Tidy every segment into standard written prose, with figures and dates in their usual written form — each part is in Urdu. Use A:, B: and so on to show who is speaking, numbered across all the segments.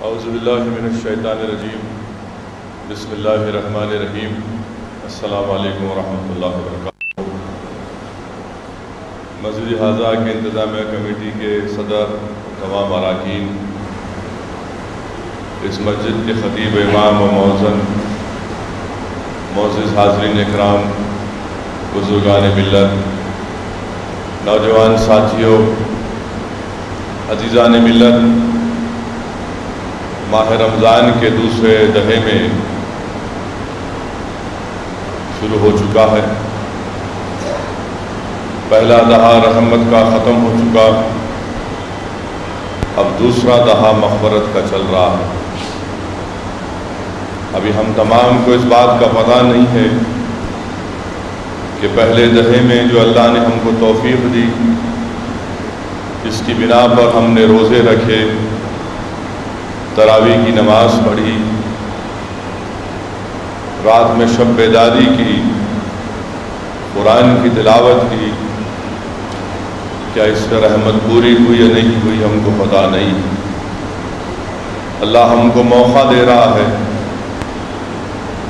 A: اعوذ باللہ من الشیطان الرجیم بسم اللہ الرحمن الرحیم السلام علیکم ورحمۃ اللہ وبرکاتہ۔ مسجد حاضہ کے انتظامیہ کمیٹی کے صدر، تمام اراکین، اس مسجد کے خطیب امام و مؤذن، معزز حاضرین اکرام، بزرگان ملت، نوجوان ساتھیوں، عزیزان ملت، ماہ رمضان کے دوسرے دہے میں شروع ہو چکا ہے۔ پہلا دہا رحمت کا ختم ہو چکا، اب دوسرا دہا مغفرت کا چل رہا ہے۔ ابھی ہم تمام کو اس بات کا پتہ نہیں ہے کہ پہلے دہے میں جو اللہ نے ہم کو توفیق دی، اس کی بنا پر ہم نے روزے رکھے، تراویح کی نماز پڑھی، رات میں شب بیداری کی، قرآن کی تلاوت کی، کیا اس سے رحمت پوری ہوئی یا نہیں ہوئی ہم کو پتہ نہیں۔ اللہ ہم کو موقع دے رہا ہے،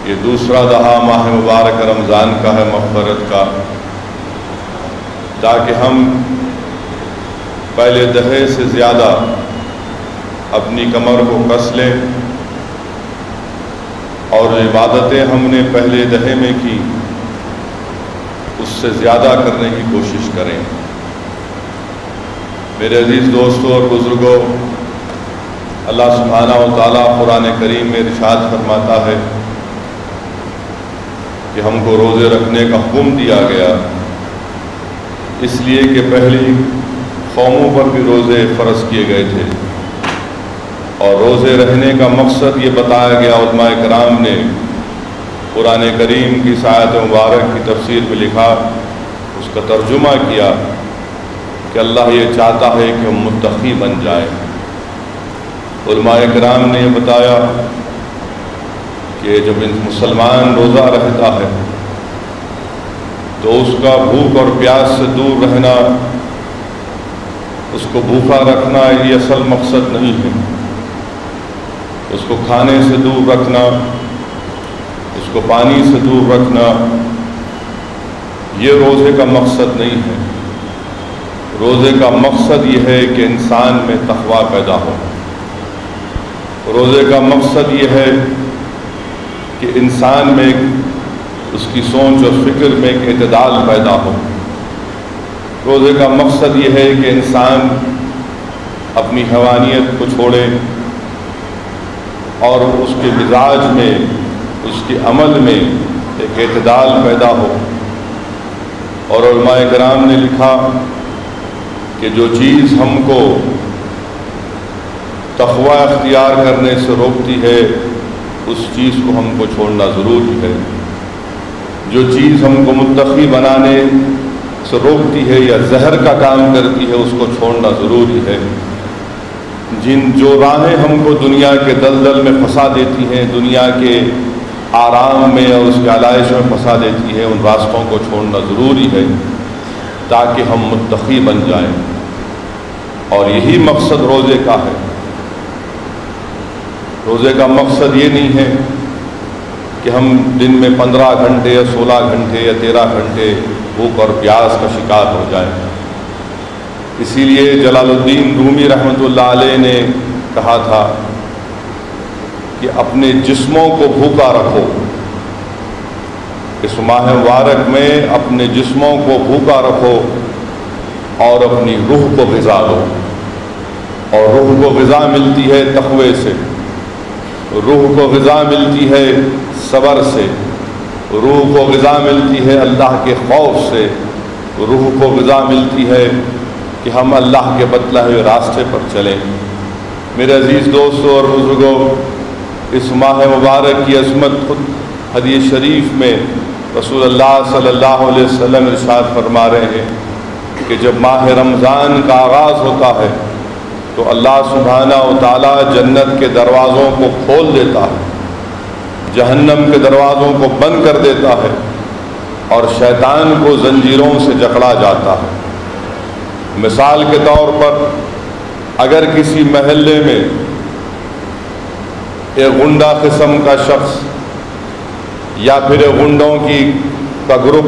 A: یہ دوسرا دہا ماہ مبارک رمضان کا ہے، مغفرت کا، تاکہ ہم پہلے دہے سے زیادہ اپنی کمر کو کس لیں اور عبادتیں ہم نے پہلے دہے میں کی اس سے زیادہ کرنے کی کوشش کریں۔ میرے عزیز دوستوں اور بزرگوں، اللہ سبحانہ و تعالیٰ قرآن کریم میں ارشاد فرماتا ہے کہ ہم کو روزے رکھنے کا حکم دیا گیا، اس لیے کہ پہلی قوموں پر بھی روزے فرض کیے گئے تھے، اور روزے رہنے کا مقصد یہ بتایا گیا۔ علماء کرام نے قرآن کریم کی اس آیت مبارک کی تفسیر میں لکھا، اس کا ترجمہ کیا کہ اللہ یہ چاہتا ہے کہ ہم متقی بن جائیں۔ علماء کرام نے یہ بتایا کہ جب مسلمان روزہ رہتا ہے تو اس کا بھوک اور پیاس سے دور رہنا، اس کو بھوکا رکھنا یہ اصل مقصد نہیں ہے۔ اس کو کھانے سے دور رکھنا، اس کو پانی سے دور رکھنا، یہ روزے کا مقصد نہیں ہے۔ روزے کا مقصد یہ ہے کہ انسان میں تقویٰ پیدا ہو۔ روزے کا مقصد یہ ہے کہ انسان میں اس کی سوچ اور فکر میں ایک اعتدال پیدا ہو۔ روزے کا مقصد یہ ہے کہ انسان اپنی حیوانیت کو چھوڑے اور اس کے مزاج میں، اس کے عمل میں ایک اعتدال پیدا ہو۔ اور علماء کرام نے لکھا کہ جو چیز ہم کو تقویٰ اختیار کرنے سے روکتی ہے، اس چیز کو ہم کو چھوڑنا ضروری ہے۔ جو چیز ہم کو متقی بنانے سے روکتی ہے یا زہر کا کام کرتی ہے، اس کو چھوڑنا ضروری ہے۔ جو راہیں ہم کو دنیا کے دلدل میں پھنسا دیتی ہیں، دنیا کے آرام میں اور اس کے علائش میں پھنسا دیتی ہیں، ان راستوں کو چھوڑنا ضروری ہے تاکہ ہم متقی بن جائیں۔ اور یہی مقصد روزے کا ہے۔ روزے کا مقصد یہ نہیں ہے کہ ہم دن میں 15 گھنٹے یا 16 گھنٹے یا 13 گھنٹے بھوک اور پیاس کا شکار ہو جائیں۔ اسی لیے جلال الدین رومی رحمۃ اللہ علیہ نے کہا تھا کہ اپنے جسموں کو بھوکا رکھو۔ اس ماہ مبارک میں اپنے جسموں کو بھوکا رکھو اور اپنی روح کو غذا دو۔ اور روح کو غذا ملتی ہے تقوی سے، روح کو غذا ملتی ہے صبر سے، روح کو غذا ملتی ہے اللہ کے خوف سے، روح کو غذا ملتی ہے کہ ہم اللہ کے بتلائے ہوئے راستے پر چلیں۔ میرے عزیز دوستوں اور بزرگوں، اس ماہ مبارک کی عظمت خود حدیث شریف میں رسول اللہ صلی اللہ علیہ وسلم ارشاد فرما رہے ہیں کہ جب ماہ رمضان کا آغاز ہوتا ہے تو اللہ سبحانہ و تعالیٰ جنت کے دروازوں کو کھول دیتا ہے، جہنم کے دروازوں کو بند کر دیتا ہے، اور شیطان کو زنجیروں سے جکڑا جاتا ہے۔ مثال کے طور پر اگر کسی محلے میں ایک غنڈہ قسم کا شخص یا پھر ایک غنڈوں کا گروپ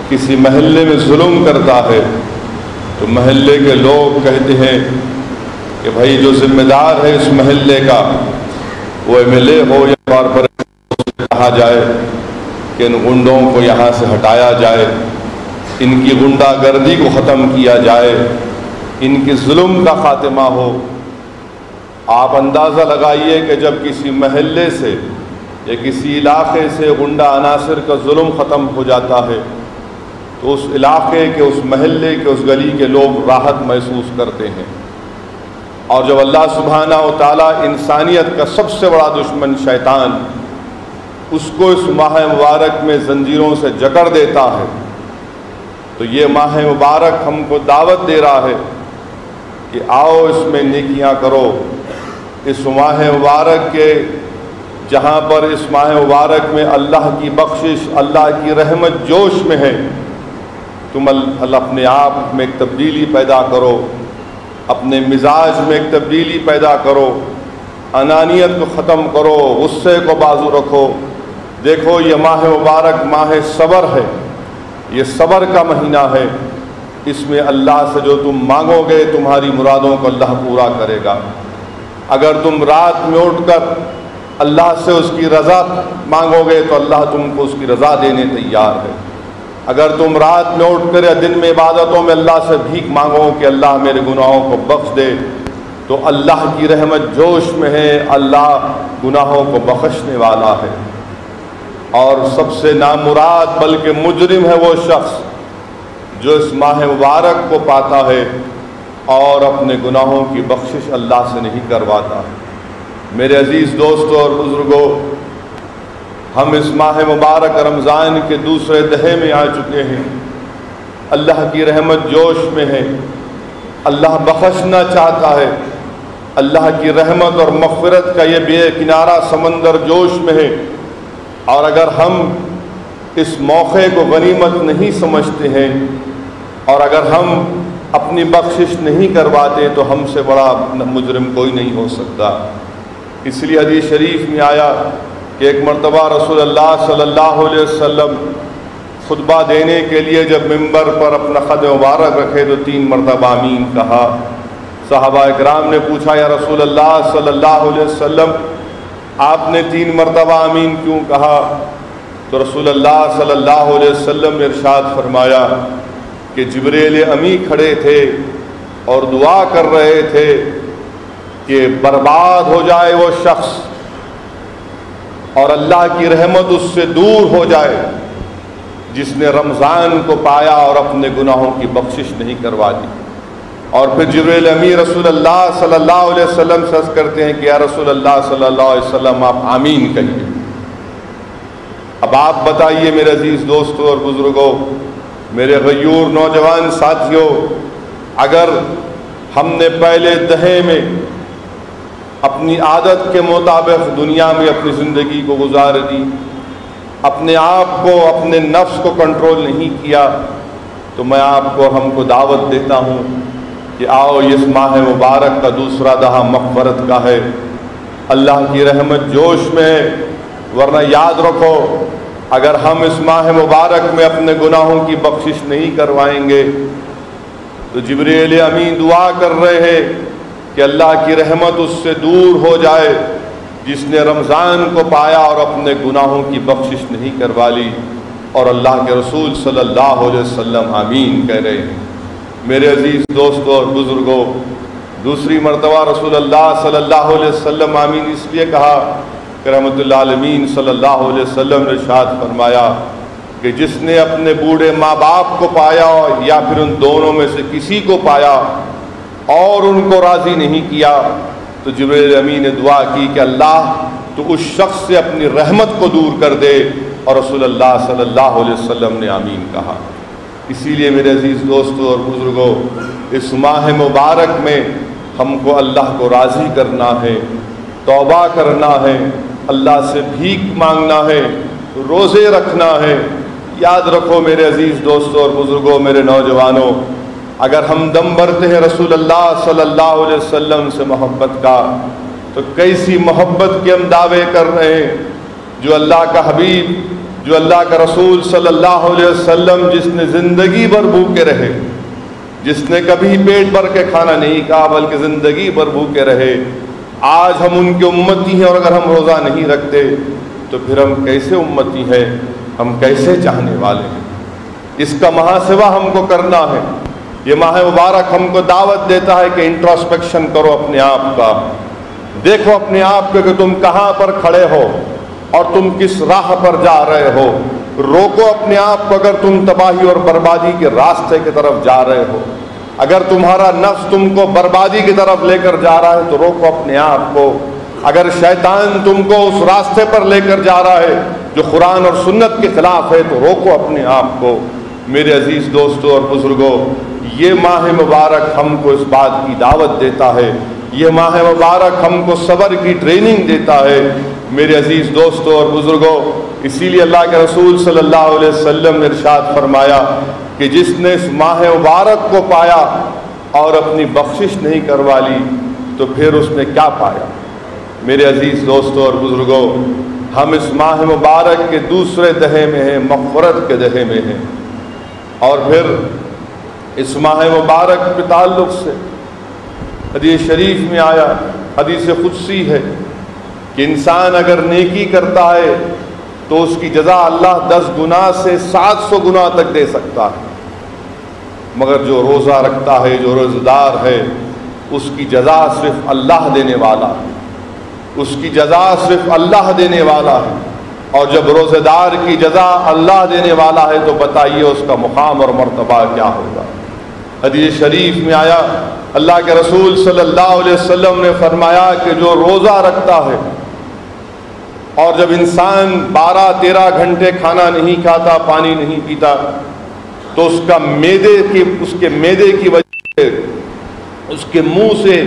A: کسی محلے میں ظلم کرتا ہے تو محلے کے لوگ کہتے ہیں کہ بھائی جو ذمہ دار ہے اس محلے کا وہ ایم ایل اے ہو یا کارپوریشن، کہا جائے کہ ان غنڈوں کو یہاں سے ہٹایا جائے، ان کی غنڈہ گردی کو ختم کیا جائے، ان کی ظلم کا خاتمہ ہو۔ آپ اندازہ لگائیے کہ جب کسی محلے سے یا کسی علاقے سے غنڈہ عناصر کا ظلم ختم ہو جاتا ہے تو اس علاقے کے، اس محلے کے، اس گلی کے لوگ راحت محسوس کرتے ہیں۔ اور جب اللہ سبحانہ و تعالیٰ انسانیت کا سب سے بڑا دشمن شیطان اس کو اس ماہ مبارک میں زنجیروں سے جکڑ دیتا ہے تو یہ ماہ مبارک ہم کو دعوت دے رہا ہے کہ آؤ اس میں نیکیاں کرو۔ اس ماہ مبارک کے جہاں پر اس ماہ مبارک میں اللہ کی بخشش، اللہ کی رحمت جوش میں ہے، تم اپنے آپ میں ایک تبدیلی پیدا کرو، اپنے مزاج میں ایک تبدیلی پیدا کرو، انانیت کو ختم کرو، غصے کو بازو رکھو۔ دیکھو یہ ماہ مبارک ماہ صبر ہے، یہ صبر کا مہینہ ہے، اس میں اللہ سے جو تم مانگو گے تمہاری مرادوں کو اللہ پورا کرے گا۔ اگر تم رات میں اٹھ کر اللہ سے اس کی رضا مانگو گے تو اللہ تم کو اس کی رضا دینے تیار ہے۔ اگر تم رات میں اٹھ کر یا دن میں عبادتوں میں اللہ سے بھیک مانگو کہ اللہ میرے گناہوں کو بخش دے تو اللہ کی رحمت جوش میں ہے، اللہ گناہوں کو بخشنے والا ہے۔ اور سب سے نامراد بلکہ مجرم ہے وہ شخص جو اس ماہ مبارک کو پاتا ہے اور اپنے گناہوں کی بخشش اللہ سے نہیں کرواتا۔ میرے عزیز دوستوں اور بزرگوں، ہم اس ماہ مبارک رمضان کے دوسرے دہے میں آ چکے ہیں۔ اللہ کی رحمت جوش میں ہے، اللہ بخشنا چاہتا ہے، اللہ کی رحمت اور مغفرت کا یہ بے کنارہ سمندر جوش میں ہے۔ اور اگر ہم اس موقع کو غنیمت نہیں سمجھتے ہیں اور اگر ہم اپنی بخشش نہیں کرواتے تو ہم سے بڑا مجرم کوئی نہیں ہو سکتا۔ اس لیے حدیث شریف میں آیا کہ ایک مرتبہ رسول اللہ صلی اللہ علیہ وسلم خطبہ دینے کے لیے جب ممبر پر اپنا خد مبارک رکھے تو 3 مرتبہ آمین کہا۔ صحابہ اکرام نے پوچھا یا رسول اللہ صلی اللہ علیہ وسلم آپ نے 3 مرتبہ آمین کیوں کہا؟ تو رسول اللہ صلی اللہ علیہ وسلم نے ارشاد فرمایا کہ جبریل امی کھڑے تھے اور دعا کر رہے تھے کہ برباد ہو جائے وہ شخص اور اللہ کی رحمت اس سے دور ہو جائے جس نے رمضان کو پایا اور اپنے گناہوں کی بخشش نہیں کروا دی۔ اور پھر جبریل امی رسول اللہ صلی اللہ علیہ وسلم سے عرض کرتے ہیں کہ یا رسول اللہ صلی اللہ علیہ وسلم آپ آمین کہیے۔ اب آپ بتائیے میرے عزیز دوستوں اور بزرگوں، میرے غیور نوجوان ساتھیوں، اگر ہم نے پہلے دہے میں اپنی عادت کے مطابق دنیا میں اپنی زندگی کو گزار دی، اپنے آپ کو، اپنے نفس کو کنٹرول نہیں کیا، تو میں آپ کو، ہم کو دعوت دیتا ہوں کہ آؤ اس ماہ مبارک کا دوسرا دہا مغفرت کا ہے، اللہ کی رحمت جوش میں ہے۔ ورنہ یاد رکھو اگر ہم اس ماہ مبارک میں اپنے گناہوں کی بخشش نہیں کروائیں گے تو جبریل امین دعا کر رہے ہیں کہ اللہ کی رحمت اس سے دور ہو جائے جس نے رمضان کو پایا اور اپنے گناہوں کی بخشش نہیں کروا لی، اور اللہ کے رسول صلی اللہ علیہ وسلم آمین کہہ رہے ہیں۔ میرے عزیز دوستوں اور بزرگوں، دوسری مرتبہ رسول اللہ صلی اللہ علیہ وسلم آمین اس لیے کہا کہ رحمت اللہ عالمین صلی اللہ علیہ وسلم نے ارشاد فرمایا کہ جس نے اپنے بوڑھے ماں باپ کو پایا یا پھر ان دونوں میں سے کسی کو پایا اور ان کو راضی نہیں کیا تو جبریل امین نے دعا کی کہ اللہ تو اس شخص سے اپنی رحمت کو دور کر دے، اور رسول اللہ صلی اللہ علیہ وسلم نے آمین کہا۔ اسی لیے میرے عزیز دوستوں اور بزرگوں، اس ماہ مبارک میں ہم کو اللہ کو راضی کرنا ہے، توبہ کرنا ہے، اللہ سے بھیک مانگنا ہے، روزے رکھنا ہے۔ یاد رکھو میرے عزیز دوستوں اور بزرگوں، میرے نوجوانوں، اگر ہم دم بھرتے ہیں رسول اللہ صلی اللہ علیہ وسلم سے محبت کا تو کیسی محبت کے ہم دعوے کر رہے ہیں. جو اللہ کا حبیب، جو اللہ کا رسول صلی اللہ علیہ وسلم، جس نے زندگی بھر بھوکے رہے، جس نے کبھی پیٹ بھر کے کھانا نہیں کہا بلکہ زندگی بھر بھوکے رہے، آج ہم ان کے امتی ہیں. اور اگر ہم روزہ نہیں رکھتے تو پھر ہم کیسے امتی ہیں، ہم کیسے چاہنے والے ہیں؟ اس کا محاسبہ ہم کو کرنا ہے. یہ ماہ مبارک ہم کو دعوت دیتا ہے کہ انٹراسپیکشن کرو اپنے آپ کا. دیکھو اپنے آپ کو کہ تم کہاں پر کھڑے ہو اور تم کس راہ پر جا رہے ہو. روکو اپنے آپ کو اگر تم تباہی اور بربادی کے راستے کی طرف جا رہے ہو. اگر تمہارا نفس تم کو بربادی کی طرف لے کر جا رہا ہے تو روکو اپنے آپ کو. اگر شیطان تم کو اس راستے پر لے کر جا رہا ہے جو قرآن اور سنت کے خلاف ہے تو روکو اپنے آپ کو. میرے عزیز دوستوں اور بزرگوں، یہ ماہ مبارک ہم کو اس بات کی دعوت دیتا ہے. یہ ماہ مبارک ہم کو صبر کی ٹریننگ دیتا ہے. میرے عزیز دوستوں اور بزرگوں، اسی لیے اللہ کے رسول صلی اللہ علیہ وسلم نے ارشاد فرمایا کہ جس نے اس ماہ مبارک کو پایا اور اپنی بخشش نہیں کروا لی تو پھر اس نے کیا پایا؟ میرے عزیز دوستوں اور بزرگوں، ہم اس ماہ مبارک کے دوسرے دہے میں ہیں، مغفرت کے دہے میں ہیں. اور پھر اس ماہ مبارک کے تعلق سے حدیث شریف میں آیا، حدیث قدسی ہے کہ انسان اگر نیکی کرتا ہے تو اس کی جزا اللہ 10 گنا سے 700 گنا تک دے سکتا ہے. مگر جو روزہ رکھتا ہے، جو روزہ دار ہے، اس کی جزا صرف اللہ دینے والا ہے. اس کی جزا صرف اللہ دینے والا ہے. اور جب روزہ دار کی جزا اللہ دینے والا ہے تو بتائیے اس کا مقام اور مرتبہ کیا ہوگا. حدیث شریف میں آیا، اللہ کے رسول صلی اللہ علیہ وسلم نے فرمایا کہ جو روزہ رکھتا ہے اور جب انسان 12-13 گھنٹے کھانا نہیں کھاتا، پانی نہیں پیتا، تو اس کے معدے کی وجہ سے اس کے منہ سے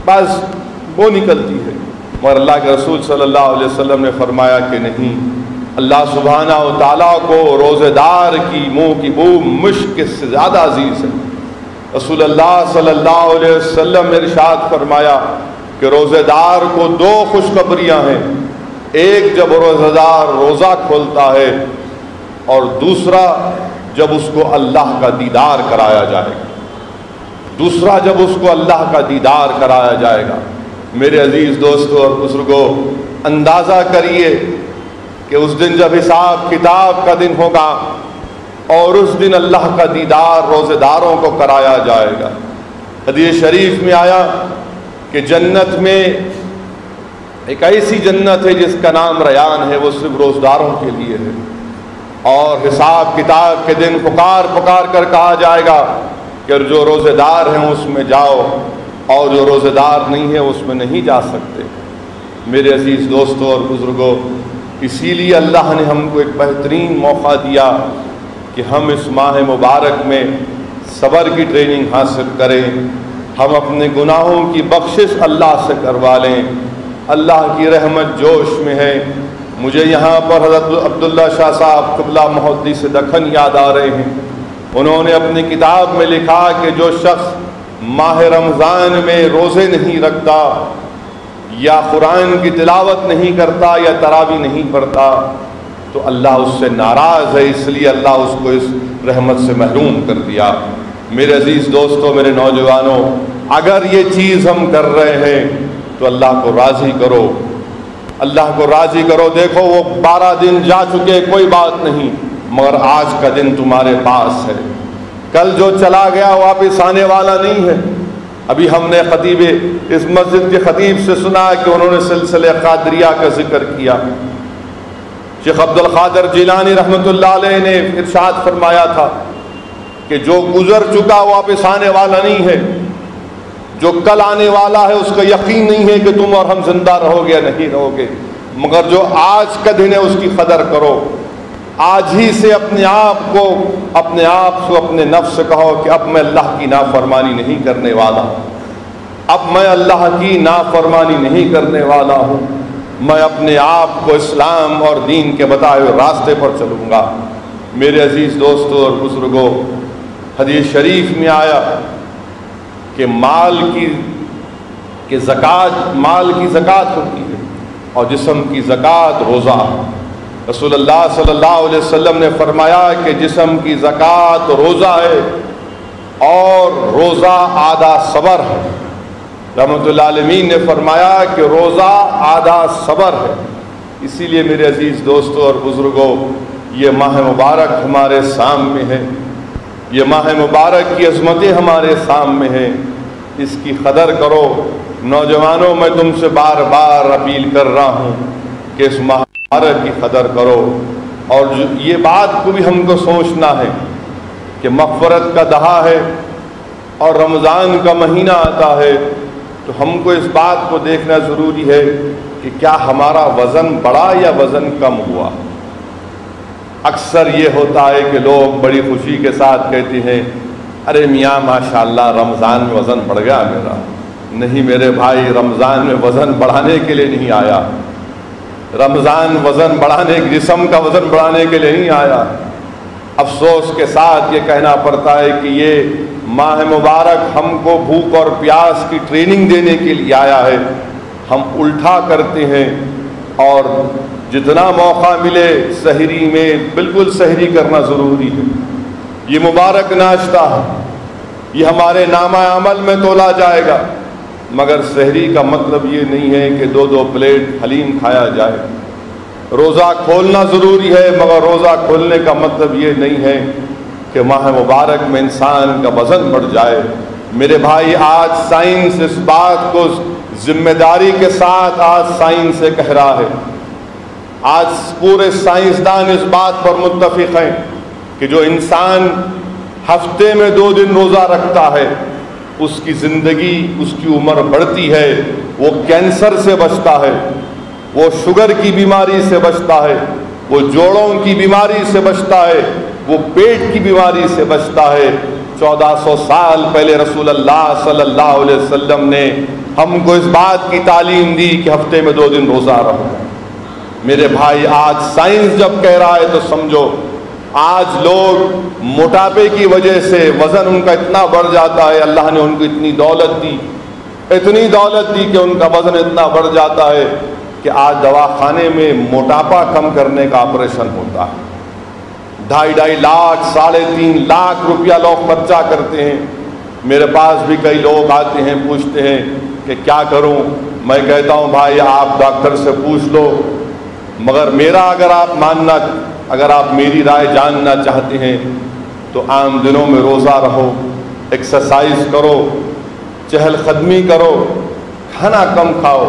A: بس وہ نکلتی ہے. مگر اللہ کے رسول صلی اللہ علیہ وسلم نے فرمایا کہ نہیں، اللہ سبحانہ و تعالیٰ کو روزہ دار کی منہ کی بو مشک سے زیادہ عزیز ہے. رسول اللہ صلی اللہ علیہ وسلم نے ارشاد فرمایا کہ روزہ دار کو 2 خوشخبریاں ہیں. ایک جب روزہ دار روزہ کھولتا ہے، اور دوسرا جب اس کو اللہ کا دیدار کرایا جائے گا. دوسرا جب اس کو اللہ کا دیدار کرایا جائے گا. میرے عزیز دوستوں اور بزرگوں، اندازہ کریے کہ اس دن جب حساب کتاب کا دن ہوگا اور اس دن اللہ کا دیدار روزہ داروں کو کرایا جائے گا. حدیث شریف میں آیا کہ جنت میں ایک ایسی جنت ہے جس کا نام ریان ہے، وہ صرف روزہ داروں کے لیے ہے. اور حساب کتاب کے دن پکار پکار کر کہا جائے گا کہ جو روزہ دار ہیں اس میں جاؤ، اور جو روزہ دار نہیں ہے اس میں نہیں جا سکتے. میرے عزیز دوستوں اور بزرگوں، اسی لیے اللہ نے ہم کو ایک بہترین موقع دیا کہ ہم اس ماہ مبارک میں صبر کی ٹریننگ حاصل کریں. ہم اپنے گناہوں کی بخشش اللہ سے کروا لیں. اللہ کی رحمت جوش میں ہے. مجھے یہاں پر حضرت عبداللہ شاہ صاحب قبلہ محدث دکن یاد آ رہے ہیں. انہوں نے اپنی کتاب میں لکھا کہ جو شخص ماہ رمضان میں روزے نہیں رکھتا، یا قرآن کی تلاوت نہیں کرتا، یا تراویح نہیں پڑھتا، تو اللہ اس سے ناراض ہے. اس لیے اللہ اس کو اس رحمت سے محروم کر دیا. میرے عزیز دوستوں، میرے نوجوانوں، اگر یہ چیز ہم کر رہے ہیں تو اللہ کو راضی کرو. اللہ کو راضی کرو. دیکھو وہ 12 دن جا چکے، کوئی بات نہیں، مگر آج کا دن تمہارے پاس ہے. کل جو چلا گیا واپس آنے والا نہیں ہے. ابھی ہم نے خطیب اس مسجد کے خطیب سے سنا کہ انہوں نے سلسلہ قادریہ کا ذکر کیا. شیخ عبد القادر جیلانی رحمۃ اللہ علیہ نے ارشاد فرمایا تھا کہ جو گزر چکا واپس آنے والا نہیں ہے، جو کل آنے والا ہے اس کا یقین نہیں ہے کہ تم اور ہم زندہ رہو گے یا نہیں رہو گے. مگر جو آج کا دن ہے اس کی قدر کرو. آج ہی سے اپنے آپ کو اپنے نفس سے کہو کہ اب میں اللہ کی نافرمانی نہیں کرنے والا. اب میں اللہ کی نافرمانی نہیں کرنے والا ہوں. میں اپنے آپ کو اسلام اور دین کے بتائے ہوئے راستے پر چلوں گا. میرے عزیز دوستوں اور بزرگوں، حدیث شریف میں آیا کہ مال کی کہ زکوٰۃ مال کی زکوٰۃ ہوتی ہے اور جسم کی زکوٰۃ روزہ۔ رسول اللہ صلی اللہ علیہ وسلم نے فرمایا کہ جسم کی زکوٰۃ روزہ ہے اور روزہ آدھا صبر ہے۔ رحمۃ اللہ علیہ نے فرمایا کہ روزہ آدھا صبر ہے۔ اسی لیے میرے عزیز دوستوں اور بزرگوں، یہ ماہ مبارک ہمارے سامنے ہے، یہ ماہ مبارک کی عظمتیں ہمارے سامنے ہیں، اس کی قدر کرو۔ نوجوانوں، میں تم سے بار بار اپیل کر رہا ہوں کہ اس ماہ مبارک کی قدر کرو، اور یہ بات کو بھی ہم کو سوچنا ہے کہ مغفرت کا دہا ہے اور رمضان کا مہینہ آتا ہے، تو ہم کو اس بات کو دیکھنا ضروری ہے کہ کیا ہمارا وزن بڑھا یا وزن کم ہوا۔ اکثر یہ ہوتا ہے کہ لوگ بڑی خوشی کے ساتھ کہتے ہیں ارے میاں ماشاءاللہ رمضان میں وزن بڑھ گیا میرا۔ نہیں میرے بھائی، رمضان میں وزن بڑھانے کے لیے نہیں آیا، رمضان وزن بڑھانے، جسم کا وزن بڑھانے کے لیے نہیں آیا۔ افسوس کے ساتھ یہ کہنا پڑتا ہے کہ یہ ماہ مبارک ہم کو بھوک اور پیاس کی ٹریننگ دینے کے لیے آیا ہے۔ ہم الٹا کرتے ہیں، اور جتنا موقع ملے سحری میں بالکل سحری کرنا ضروری ہے۔ یہ مبارک ناشتہ ہے، یہ ہمارے نامہ عمل میں تولا جائے گا، مگر سحری کا مطلب یہ نہیں ہے کہ 2 پلیٹ حلیم کھایا جائے۔ روزہ کھولنا ضروری ہے، مگر روزہ کھولنے کا مطلب یہ نہیں ہے کہ ماہ مبارک میں انسان کا وزن بڑھ جائے۔ میرے بھائی، آج سائنس اس بات کو ذمہ داری کے ساتھ آج سائنس سے کہہ رہا ہے، آج پورے سائنسدان اس بات پر متفق ہیں کہ جو انسان ہفتے میں 2 دن روزہ رکھتا ہے، اس کی زندگی، اس کی عمر بڑھتی ہے، وہ کینسر سے بچتا ہے، وہ شوگر کی بیماری سے بچتا ہے، وہ جوڑوں کی بیماری سے بچتا ہے، وہ پیٹ کی بیماری سے بچتا ہے۔ 1400 سال پہلے رسول اللہ صلی اللہ علیہ وسلم نے ہم کو اس بات کی تعلیم دی کہ ہفتے میں 2 دن روزہ رکھو۔ میرے بھائی، آج سائنس جب کہہ رہا ہے تو سمجھو، آج لوگ موٹاپے کی وجہ سے وزن ان کا اتنا بڑھ جاتا ہے، اللہ نے ان کو اتنی دولت دی کہ ان کا وزن اتنا بڑھ جاتا ہے کہ آج دواخانے میں موٹاپا کم کرنے کا آپریشن ہوتا ہے۔ 2.5 لاکھ 3.5 لاکھ روپیہ لوگ خرچہ کرتے ہیں۔ میرے پاس بھی کئی لوگ آتے ہیں، پوچھتے ہیں کہ کیا کروں۔ میں کہتا ہوں بھائی آپ ڈاکٹر سے پوچھ لو، مگر اگر آپ میری رائے جاننا چاہتے ہیں تو عام دنوں میں روزہ رہو، ایکسرسائز کرو، چہل قدمی کرو، کھانا کم کھاؤ۔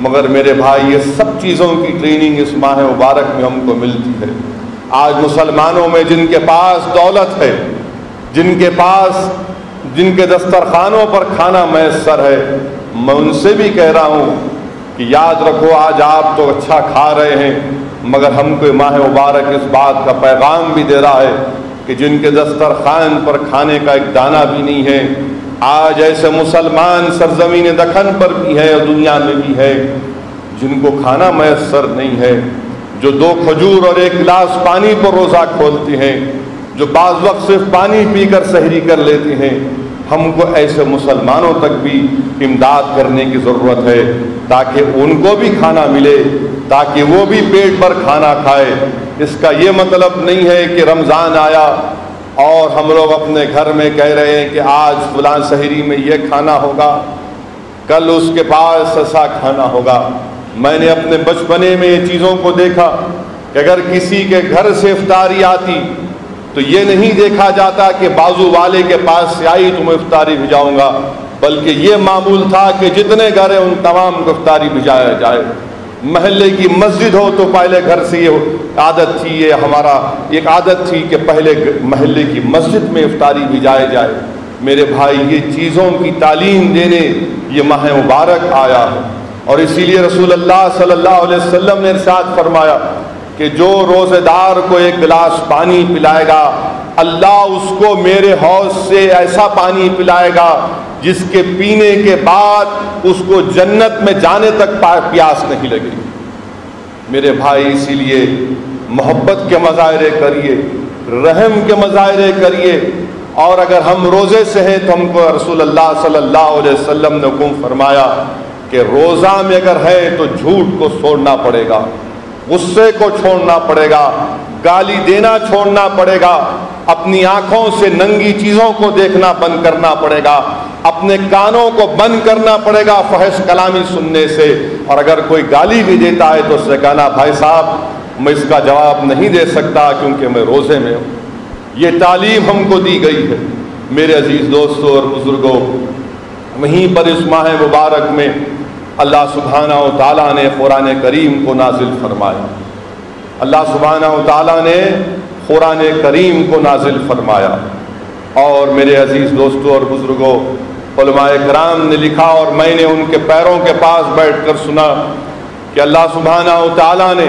A: مگر میرے بھائی، یہ سب چیزوں کی ٹریننگ اس ماہ مبارک میں ہم کو ملتی ہے۔ آج مسلمانوں میں جن کے پاس دولت ہے، جن کے دسترخوانوں پر کھانا میسر ہے، میں ان سے بھی کہہ رہا ہوں کہ یاد رکھو، آج آپ تو اچھا کھا رہے ہیں، مگر ہم کو ماہ مبارک اس بات کا پیغام بھی دے رہا ہے کہ جن کے دسترخوان پر کھانے کا ایک دانہ بھی نہیں ہے، آج ایسے مسلمان سرزمین دکن پر بھی ہے اور دنیا میں بھی ہے جن کو کھانا میسر نہیں ہے، جو 2 کھجور اور 1 گلاس پانی پر روزہ کھولتے ہیں، جو بعض وقت صرف پانی پی کر سحری کر لیتے ہیں۔ ہم کو ایسے مسلمانوں تک بھی امداد کرنے کی ضرورت ہے تاکہ ان کو بھی کھانا ملے، تاکہ وہ بھی پیٹ بھر کھانا کھائے۔ اس کا یہ مطلب نہیں ہے کہ رمضان آیا اور ہم لوگ اپنے گھر میں کہہ رہے ہیں کہ آج فلاں سحری میں یہ کھانا ہوگا، کل اس کے پاس ایسا کھانا ہوگا۔ میں نے اپنے بچپنے میں یہ چیزوں کو دیکھا کہ اگر کسی کے گھر سے افطاری آتی تو یہ نہیں دیکھا جاتا کہ بازو والے کے پاس سے آئی تو میں افطاری بھجاؤں گا، بلکہ یہ معمول تھا کہ جتنے گھر ہیں ان تمام کو افطاری بھجایا جائے۔ محلے کی مسجد ہو تو پہلے گھر سے یہ عادت تھی، یہ ہمارا ایک عادت تھی کہ پہلے محلے کی مسجد میں افطاری بھجائے جائے۔ میرے بھائی، یہ چیزوں کی تعلیم دینے یہ ماہ مبارک آیا ہے، اور اسی لیے رسول اللہ صلی اللہ علیہ وسلم نے ارشاد فرمایا کہ جو روزے دار کو 1 گلاس پانی پلائے گا، اللہ اس کو میرے حوض سے ایسا پانی پلائے گا جس کے پینے کے بعد اس کو جنت میں جانے تک پیاس نہیں لگے گی۔ میرے بھائی، اسی لیے محبت کے مظاہرے کریے، رحم کے مظاہرے کریے، اور اگر ہم روزے سے ہیں تو ہم کو رسول اللہ صلی اللہ علیہ وسلم نے حکم فرمایا کہ روزہ میں اگر ہے تو جھوٹ کو چھوڑنا پڑے گا، غصے کو چھوڑنا پڑے گا، گالی دینا چھوڑنا پڑے گا، اپنی آنکھوں سے ننگی چیزوں کو دیکھنا بند کرنا پڑے گا، اپنے کانوں کو بند کرنا پڑے گا فحش کلامی سننے سے، اور اگر کوئی گالی بھی دیتا ہے تو اس سے کہنا بھائی صاحب میں اس کا جواب نہیں دے سکتا کیونکہ میں روزے میں ہوں۔ یہ تعلیم ہم کو دی گئی ہے۔ میرے عزیز دوستوں اور بزرگوں، وہیں پر اس ماہ مبارک میں اللہ سبحانہ و تعالیٰ نے قرآن کریم کو نازل فرمایا۔ اللہ سبحانہ و تعالیٰ نے قرآن کریم کو نازل فرمایا، اور میرے عزیز دوستوں اور بزرگوں، علماء کرام نے لکھا اور میں نے ان کے پیروں کے پاس بیٹھ کر سنا کہ اللہ سبحانہ و تعالیٰ نے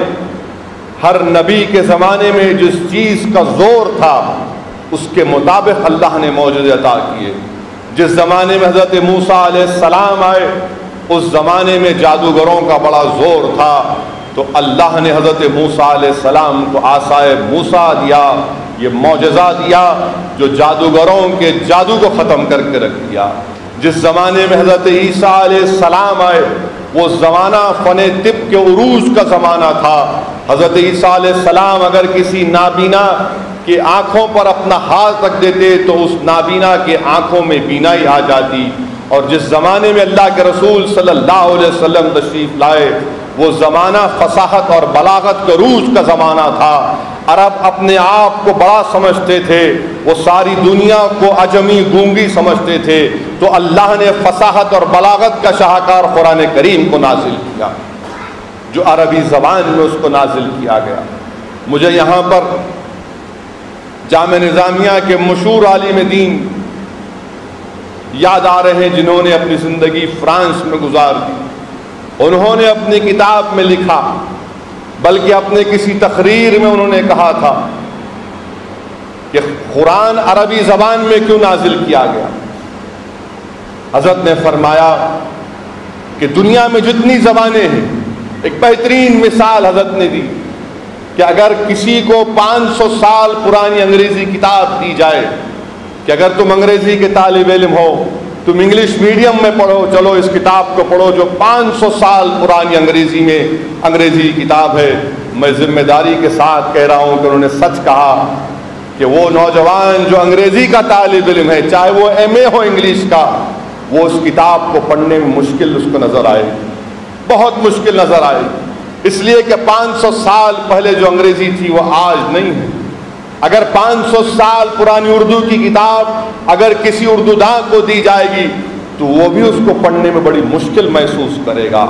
A: ہر نبی کے زمانے میں جس چیز کا زور تھا اس کے مطابق اللہ نے معجزے عطا کیے۔ جس زمانے میں حضرت موسیٰ علیہ السلام آئے اس زمانے میں جادوگروں کا بڑا زور تھا، تو اللہ نے حضرت موسیٰ علیہ السلام کو عصائے موسیٰ دیا، یہ معجزہ دیا جو جادوگروں کے جادو کو ختم کر کے رکھ دیا۔ جس زمانے میں حضرت عیسیٰ علیہ السلام آئے وہ زمانہ فن طب کے عروج کا زمانہ تھا۔ حضرت عیسیٰ علیہ السلام اگر کسی نابینا کی آنکھوں پر اپنا ہاتھ رکھ دیتے تو اس نابینا کے آنکھوں میں بینائی آ جاتی۔ اور جس زمانے میں اللہ کے رسول صلی اللہ علیہ وسلم تشریف لائے وہ زمانہ فصاحت اور بلاغت کے عروج کا زمانہ تھا۔ عرب اپنے آپ کو بڑا سمجھتے تھے، وہ ساری دنیا کو عجمی گونگی سمجھتے تھے، تو اللہ نے فصاحت اور بلاغت کا شاہکار قرآن کریم کو نازل کیا، جو عربی زبان میں اس کو نازل کیا گیا۔ مجھے یہاں پر جامعہ نظامیہ کے مشہور عالم دین یاد آ رہے ہیں جنہوں نے اپنی زندگی فرانس میں گزار دی۔ انہوں نے اپنی کتاب میں لکھا، بلکہ اپنے کسی تقریر میں انہوں نے کہا تھا کہ قرآن عربی زبان میں کیوں نازل کیا گیا۔ حضرت نے فرمایا کہ دنیا میں جتنی زبانیں ہیں، ایک بہترین مثال حضرت نے دی کہ اگر کسی کو 500 سال پرانی انگریزی کتاب دی جائے کہ اگر تم انگریزی کے طالب علم ہو، تم انگلش میڈیم میں پڑھو، چلو اس کتاب کو پڑھو جو 500 سال پرانی انگریزی کتاب ہے۔ میں ذمہ داری کے ساتھ کہہ رہا ہوں کہ انہوں نے سچ کہا کہ وہ نوجوان جو انگریزی کا طالب علم ہے، چاہے وہ ایم اے ہو انگلش کا، وہ اس کتاب کو پڑھنے میں مشکل اس کو نظر آئے، بہت مشکل نظر آئے، اس لیے کہ 500 سال پہلے جو انگریزی تھی وہ آج نہیں ہے۔ اگر 500 سال پرانی اردو کی کتاب اگر کسی اردو داں کو دی جائے گی تو وہ بھی اس کو پڑھنے میں بڑی مشکل محسوس کرے گا،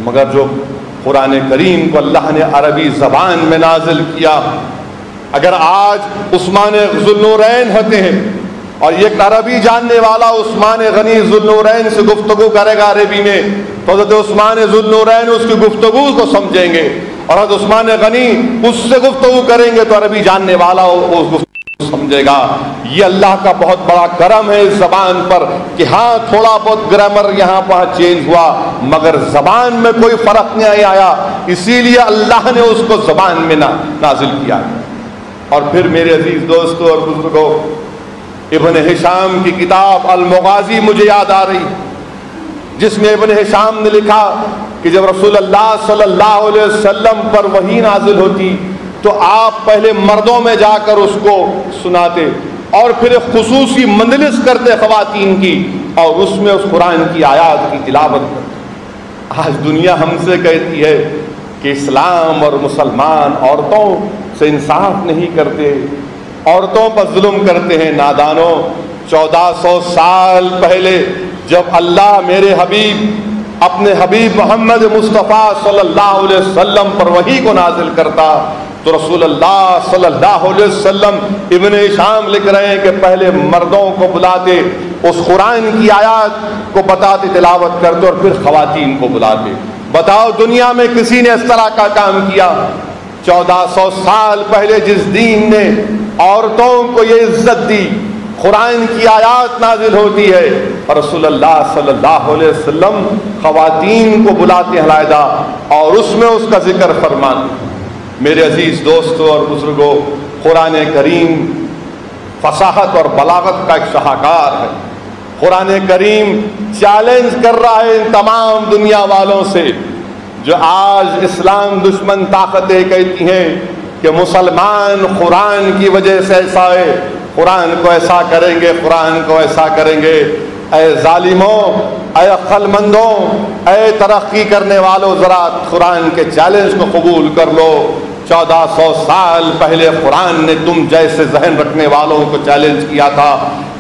A: مگر جو قرآن کریم کو اللہ نے عربی زبان میں نازل کیا، اگر آج عثمان ذوالنورین ہوتے ہیں اور ایک عربی جاننے والا عثمان غنی ذوالنورین سے گفتگو کرے گا عربی میں تو حضرت عثمان ذوالنورین اس کی گفتگو کو سمجھیں گے، اور حضرت عثمان غنی اس سے گفتگو کریں گے تو عربی جاننے والا اس گفتگو سمجھے گا۔ یہ اللہ کا بہت بڑا کرم ہے اس زبان پر کہ ہاں تھوڑا بہت گرامر یہاں وہاں چینج ہوا مگر زبان میں کوئی فرق نہیں آیا، اسی لیے اللہ نے اس کو زبان میں نازل کیا۔ اور پھر میرے عزیز دوستوں اور بزرگوں، ابن ہشام کی کتاب المغازی مجھے یاد آ رہی، جس میں ابن ہشام نے لکھا کہ جب رسول اللہ صلی اللہ علیہ وسلم پر وحی نازل ہوتی تو آپ پہلے مردوں میں جا کر اس کو سناتے اور پھر ایک خصوصی مجلس کرتے خواتین کی اور اس میں اس قرآن کی آیات کی تلاوت کرتے۔ آج دنیا ہم سے کہتی ہے کہ اسلام اور مسلمان عورتوں سے انصاف نہیں کرتے، عورتوں پر ظلم کرتے ہیں۔ نادانوں، 1400 سال پہلے جب اللہ میرے حبیب اپنے حبیب محمد مصطفیٰ صلی اللہ علیہ وسلم پر وحی کو نازل کرتا تو رسول اللہ صلی اللہ علیہ وسلم، ابن ہشام لکھ رہے ہیں کہ پہلے مردوں کو بلاتے، اس قرآن کی آیات کو بتاتے، تلاوت کرتے اور پھر خواتین کو بلاتے۔ بتاؤ دنیا میں کسی نے اس طرح کا کام کیا؟ 1400 سال پہلے جس دین نے عورتوں کو یہ عزت دی، قرآن کی آیات نازل ہوتی ہے اور رسول اللہ صلی اللہ علیہ وسلم خواتین کو بلاتے ہیں علیحدہ اور اس میں اس کا ذکر فرماتے۔ میرے عزیز دوستوں اور بزرگوں، قرآن کریم فصاحت اور بلاغت کا ایک شاہکار ہے۔ قرآن کریم چیلنج کر رہا ہے ان تمام دنیا والوں سے جو آج اسلام دشمن طاقتیں کہتی ہیں کہ مسلمان قرآن کی وجہ سے ایسا ہے، قرآن کو ایسا کریں گے، قرآن کو ایسا کریں گے۔ اے ظالموں، اے عقل مندوں، اے ترقی کرنے والوں، ذرا قرآن کے چیلنج کو قبول کر لو۔ 1400 سال پہلے قرآن نے تم جیسے ذہن رکھنے والوں کو چیلنج کیا تھا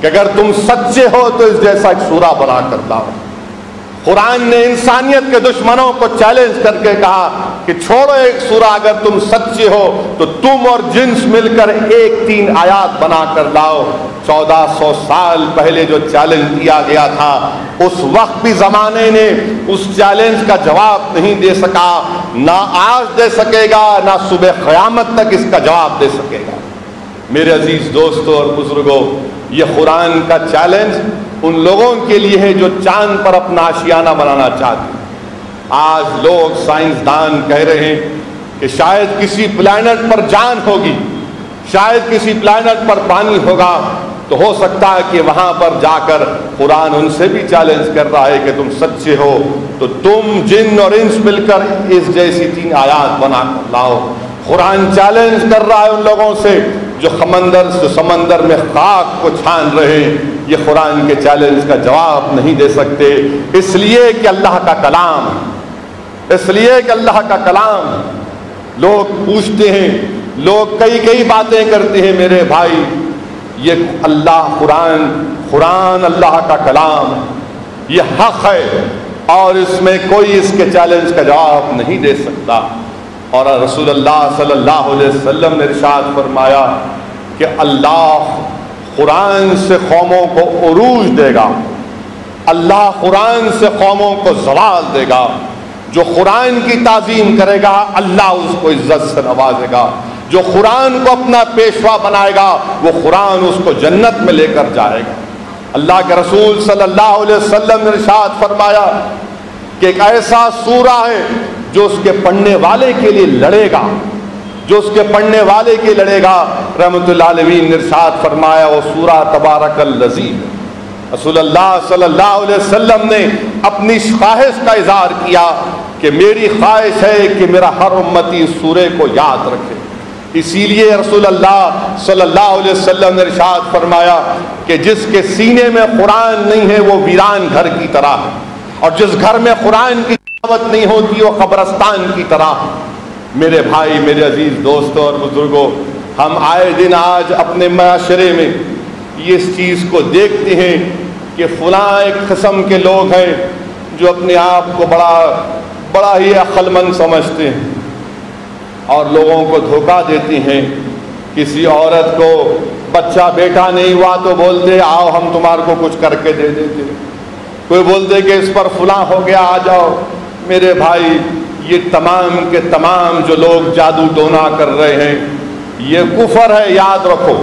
A: کہ اگر تم سچے ہو تو اس جیسا ایک سورہ بنا کر لاؤ۔ قرآن نے انسانیت کے دشمنوں کو چیلنج کر کے کہا کہ چھوڑو ایک سورہ، اگر تم سچے ہو تو تم اور جنس مل کر 3 آیات بنا کر لاؤ۔ 1400 سال پہلے جو چیلنج دیا گیا تھا اس وقت بھی زمانے نے اس چیلنج کا جواب نہیں دے سکا، نہ آج دے سکے گا، نہ صبح قیامت تک اس کا جواب دے سکے گا۔ میرے عزیز دوستوں اور بزرگوں، یہ قرآن کا چیلنج ان لوگوں کے لیے ہے جو چاند پر اپنا آشیانہ بنانا چاہتے ہیں۔ آج لوگ سائنسدان کہہ رہے ہیں کہ شاید کسی پلانٹ پر جان ہوگی، شاید کسی پلانٹ پر پانی ہوگا، تو ہو سکتا ہے کہ وہاں پر جا کر قرآن ان سے بھی چیلنج کر رہا ہے کہ تم سچے ہو تو تم جن اور انس مل کر اس جیسی 3 آیات بنا کر لاؤ۔ قرآن چیلنج کر رہا ہے ان لوگوں سے جو سمندر میں خاک کو چھان رہے ہیں، یہ قرآن کے چیلنج کا جواب نہیں دے سکتے، اس لیے کہ اللہ کا کلام، اس لیے کہ اللہ کا کلام۔ لوگ پوچھتے ہیں، لوگ کئی باتیں کرتے ہیں، میرے بھائی یہ قرآن اللہ کا کلام، یہ حق ہے اور اس میں کوئی اس کے چیلنج کا جواب نہیں دے سکتا۔ اور رسول اللہ صلی اللہ علیہ وسلم نے ارشاد فرمایا کہ اللہ قرآن سے قوموں کو عروج دے گا، اللہ قرآن سے قوموں کو زوال دے گا۔ جو قرآن کی تعظیم کرے گا اللہ اس کو عزت سے نوازے گا، جو قرآن کو اپنا پیشوا بنائے گا وہ قرآن اس کو جنت میں لے کر جائے گا۔ اللہ کے رسول صلی اللہ علیہ وسلم نے ارشاد فرمایا کہ ایک ایسا سورہ ہے جو اس کے پڑھنے والے کے لیے لڑے گا، جو اس کے پڑھنے والے کے لڑے گا۔ رحمت اللہ علیہ نے ارشاد فرمایا وہ سورہ تبارک الذی۔ رسول اللہ صلی اللہ علیہ وسلم نے اپنی خواہش کا اظہار کیا کہ میری خواہش ہے کہ میرا ہر امتی اس سورے کو یاد رکھے۔ اسی لیے رسول اللہ صلی اللہ علیہ وسلم نے ارشاد فرمایا کہ جس کے سینے میں قرآن نہیں ہے وہ ویران گھر کی طرح ہے، اور جس گھر میں قرآن کی تلاوت نہیں ہوتی وہ قبرستان کی طرح۔ میرے بھائی، میرے عزیز دوستوں اور بزرگوں، ہم آئے دن آج اپنے معاشرے میں اس چیز کو دیکھتے ہیں کہ فلاں ایک قسم کے لوگ ہیں جو اپنے آپ کو بڑا ہی عقل مند سمجھتے ہیں اور لوگوں کو دھوکہ دیتے ہیں۔ کسی عورت کو بچہ بیٹا نہیں ہوا تو بولتے آؤ ہم تمہارے کو کچھ کر کے دے دیتے، کوئی بولتے کہ اس پر فلاں ہو گیا آ جاؤ۔ میرے بھائی، یہ تمام کے تمام جو لوگ جادو ٹونا کر رہے ہیں یہ کفر ہے، یاد رکھو،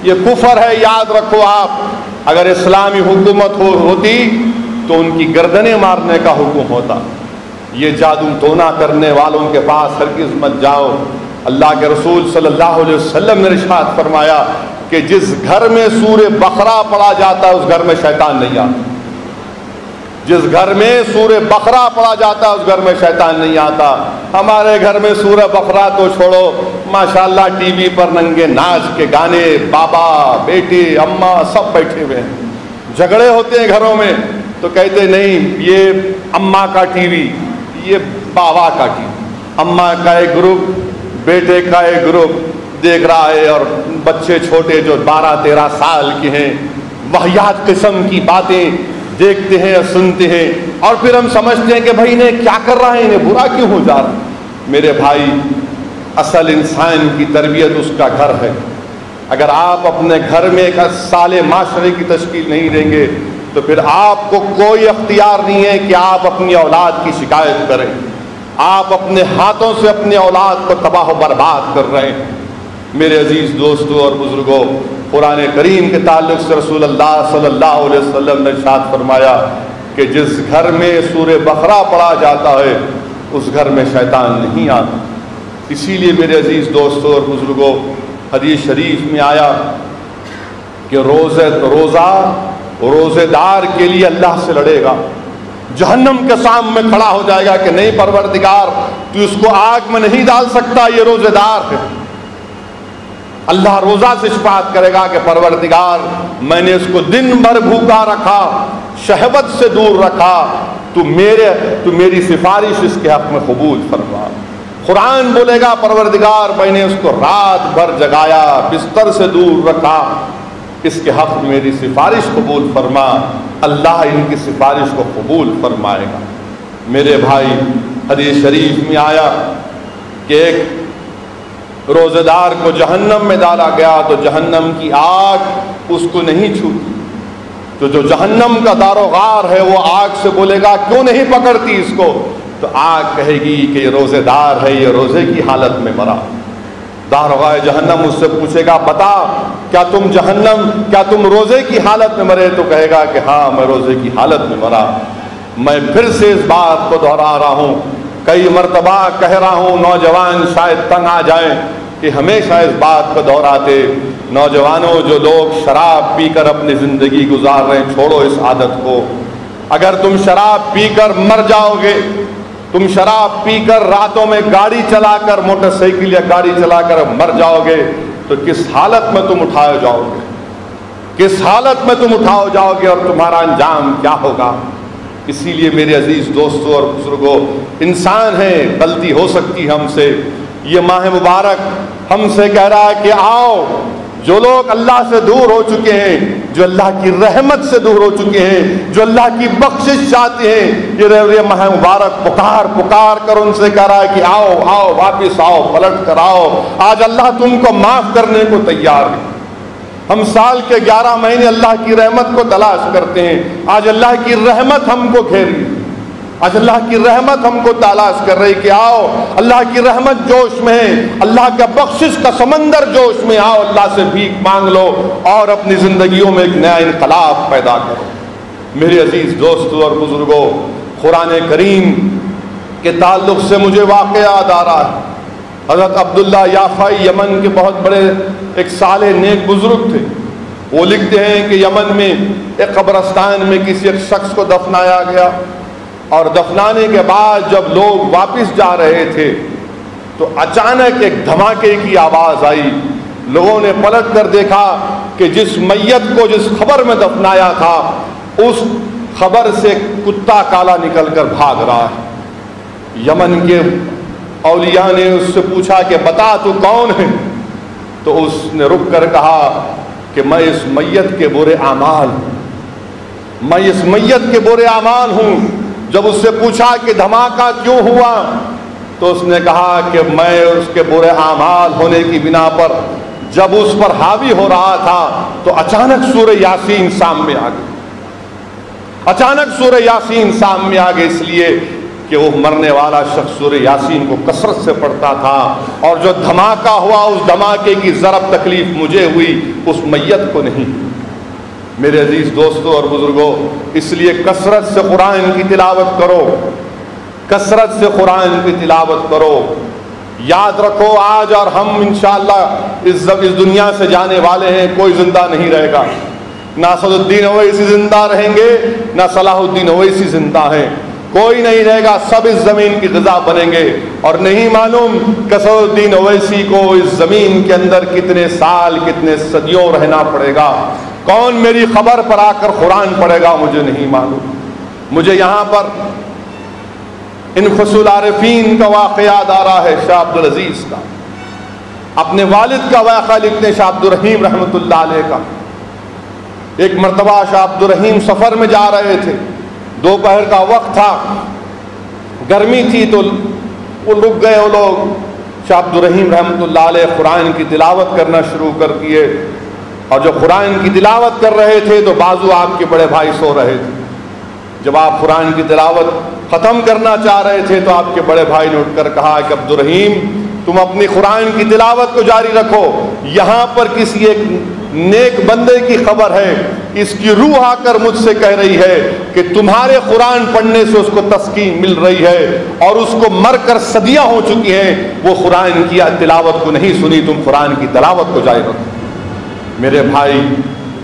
A: یہ کفر ہے، یاد رکھو۔ آپ اگر اسلامی حکومت ہوتی تو ان کی گردنیں مارنے کا حکم ہوتا۔ یہ جادو ٹونا کرنے والوں کے پاس ہرگز مت جاؤ۔ اللہ کے رسول صلی اللہ علیہ وسلم نے ارشاد فرمایا کہ جس گھر میں سورہ بقرہ پڑھا جاتا ہے اس گھر میں شیطان نہیں آتا۔ جس گھر میں سورہ بقرہ پڑھا جاتا ہے اس گھر میں شیطان نہیں آتا۔ ہمارے گھر میں سورہ بقرہ تو چھوڑو، ماشاءاللہ ٹی وی پر ننگے ناچ کے گانے، بابا بیٹی اماں سب بیٹھے ہوئے ہیں، جھگڑے ہوتے ہیں گھروں میں تو کہتے نہیں یہ اماں کا ٹی وی، یہ بابا کا ٹی وی، اماں کا ایک گروپ بیٹے کا ایک گروپ دیکھ رہا ہے، اور بچے چھوٹے جو 12-13 سال کے ہیں واہیات قسم کی باتیں دیکھتے ہیں اور سنتے ہیں، اور پھر ہم سمجھتے ہیں کہ بھائی انہیں کیا کر رہا ہے، انہیں برا کیوں ہو جا رہا ہے۔ میرے بھائی، اصل انسان کی تربیت اس کا گھر ہے۔ اگر آپ اپنے گھر میں ایک صالح معاشرے کی تشکیل نہیں دیں گے تو پھر آپ کو کوئی اختیار نہیں ہے کہ آپ اپنی اولاد کی شکایت کریں۔ آپ اپنے ہاتھوں سے اپنی اولاد کو تباہ و برباد کر رہے ہیں۔ میرے عزیز دوستوں اور بزرگوں، قرآن کریم کے تعلق سے رسول اللہ صلی اللہ علیہ وسلم نے ارشاد فرمایا کہ جس گھر میں سورہ بقرہ پڑھا جاتا ہے اس گھر میں شیطان نہیں آتا۔ اسی لیے میرے عزیز دوستوں اور بزرگوں، حدیث شریف میں آیا کہ روزے دار کے لیے اللہ سے لڑے گا، جہنم کے سامنے کھڑا ہو جائے گا کہ نہیں پروردگار تو اس کو آگ میں نہیں ڈال سکتا، یہ روزے دار ہے۔ اللہ روزہ سے شفاعت کرے گا کہ پروردگار میں نے اس کو دن بھر بھوکا رکھا، شہوت سے دور رکھا، تو میری سفارش اس کے حق میں قبول فرما۔ قرآن بولے گا پروردگار میں نے اس کو رات بھر جگایا، بستر سے دور رکھا، اس کے حق میں میری سفارش قبول فرما۔ اللہ ان کی سفارش کو قبول فرمائے گا۔ میرے بھائی، حدیث شریف میں آیا کہ ایک روزہ دار کو جہنم میں ڈالا گیا تو جہنم کی آگ اس کو نہیں چھوتی، تو جو جہنم کا داروغار ہے وہ آگ سے بولے گا کیوں نہیں پکڑتی اس کو، تو آگ کہے گی کہ یہ روزے دار ہے، یہ روزے کی حالت میں مرا۔ داروغہ جہنم اس سے پوچھے گا بتا کیا تم روزے کی حالت میں مرے، تو کہے گا کہ ہاں میں روزے کی حالت میں مرا۔ میں پھر سے اس بات کو دہرا رہا ہوں، کئی مرتبہ کہہ رہا ہوں، نوجوان شاید تنگ آ جائیں کہ ہمیشہ اس بات کو دہراتے۔ نوجوانوں، جو لوگ شراب پی کر اپنی زندگی گزار رہے ہیں، چھوڑو اس عادت کو۔ اگر تم شراب پی کر مر جاؤ گے، تم شراب پی کر راتوں میں گاڑی چلا کر، موٹر سائیکل یا گاڑی چلا کر مر جاؤ گے، تو کس حالت میں تم اٹھائے جاؤ گے، کس حالت میں تم اٹھاؤ جاؤ گے اور تمہارا انجام کیا ہوگا؟ اسی لیے میرے عزیز دوستوں اور بزرگوں، انسان ہیں، غلطی ہو سکتی ہم سے۔ یہ ماہ مبارک ہم سے کہہ رہا ہے کہ آؤ، جو لوگ اللہ سے دور ہو چکے ہیں، جو اللہ کی رحمت سے دور ہو چکے ہیں، جو اللہ کی بخشش چاہتے ہیں، یہ ماہ مبارک پکار کر ان سے کہہ رہا ہے کہ آؤ واپس آؤ، پلٹ کر آؤ، آج اللہ تم کو معاف کرنے کو تیار ہے۔ ہم سال کے 11 مہینے اللہ کی رحمت کو تلاش کرتے ہیں، آج اللہ کی رحمت ہم کو گھیری، آج اللہ کی رحمت ہم کو تلاش کر رہی کہ آؤ، اللہ کی رحمت جوش میں ہے، اللہ کا بخشش کا سمندر جوش میں، آؤ اللہ سے بھیک مانگ لو اور اپنی زندگیوں میں ایک نیا انقلاب پیدا کرو۔ میرے عزیز دوستوں اور بزرگوں، قرآن کریم کے تعلق سے مجھے واقعہ یاد آ رہا ہے۔ حضرت عبداللہ یافعی یمن کے بہت بڑے ایک صالح نیک بزرگ تھے۔ وہ لکھتے ہیں کہ یمن میں ایک قبرستان میں کسی ایک شخص کو دفنایا گیا، اور دفنانے کے بعد جب لوگ واپس جا رہے تھے تو اچانک ایک دھماکے کی آواز آئی۔ لوگوں نے پلٹ کر دیکھا کہ جس میت کو جس خبر میں دفنایا تھا، اس خبر سے کتا کالا نکل کر بھاگ رہا ہے۔ یمن کے اولیاء نے اس سے پوچھا کہ بتا تو کون ہے؟ تو اس نے رک کر کہا کہ میں اس میت کے برے اعمال ہوں۔ جب اس سے پوچھا کہ دھماکہ کیوں ہوا، تو اس نے کہا کہ میں اس کے برے اعمال ہونے کی بنا پر جب اس پر حاوی ہو رہا تھا تو اچانک سورہ یاسین سامنے آ گئی، اس لیے کہ وہ مرنے والا شخص سورہ یاسین کو کثرت سے پڑھتا تھا، اور جو دھماکہ ہوا اس دھماکے کی ضرب تکلیف مجھے ہوئی، اس میت کو نہیں۔ میرے عزیز دوستوں اور بزرگوں، اس لیے کثرت سے قرآن کی تلاوت کرو، یاد رکھو آج اور ہم انشاءاللہ اس دنیا سے جانے والے ہیں، کوئی زندہ نہیں رہے گا، نہ اسد الدین اویسی زندہ رہیں گے، نہ صلاح الدین اویسی زندہ ہیں، کوئی نہیں رہے گا، سب اس زمین کی غذا بنیں گے، اور نہیں معلوم کہ اسد الدین اویسی کو اس زمین کے اندر کتنے سال کتنے صدیوں رہنا پڑے گا، کون میری خبر پر آ کر قرآن پڑھے گا مجھے نہیں معلوم۔ مجھے یہاں پر انفس العارفین کا واقعہ یاد آ رہا ہے، شاہ عبدالعزیز کا، اپنے والد کا واقعہ لکھتے ہیں شاہ عبدالرحیم رحمۃ اللہ علیہ کا۔ ایک مرتبہ شاہ عبدالرحیم سفر میں جا رہے تھے، دوپہر کا وقت تھا، گرمی تھی، تو وہ رک گئے۔ وہ لوگ شاہ عبدالرحیم رحمۃ اللہ علیہ قرآن کی تلاوت کرنا شروع کر دیے، اور جو قرآن کی تلاوت کر رہے تھے تو بازو آپ کے بڑے بھائی سو رہے تھے۔ جب آپ قرآن کی تلاوت ختم کرنا چاہ رہے تھے تو آپ کے بڑے بھائی نے اٹھ کر کہا کہ عبدالرحیم تم اپنی قرآن کی تلاوت کو جاری رکھو، یہاں پر کسی ایک نیک بندے کی خبر ہے، اس کی روح آ کر مجھ سے کہہ رہی ہے کہ تمہارے قرآن پڑھنے سے اس کو تسکین مل رہی ہے، اور اس کو مر کر صدیاں ہو چکی ہیں، وہ قرآن کی تلاوت کو نہیں سنی، تم قرآن کی تلاوت کو جاری رکھو۔ میرے بھائی،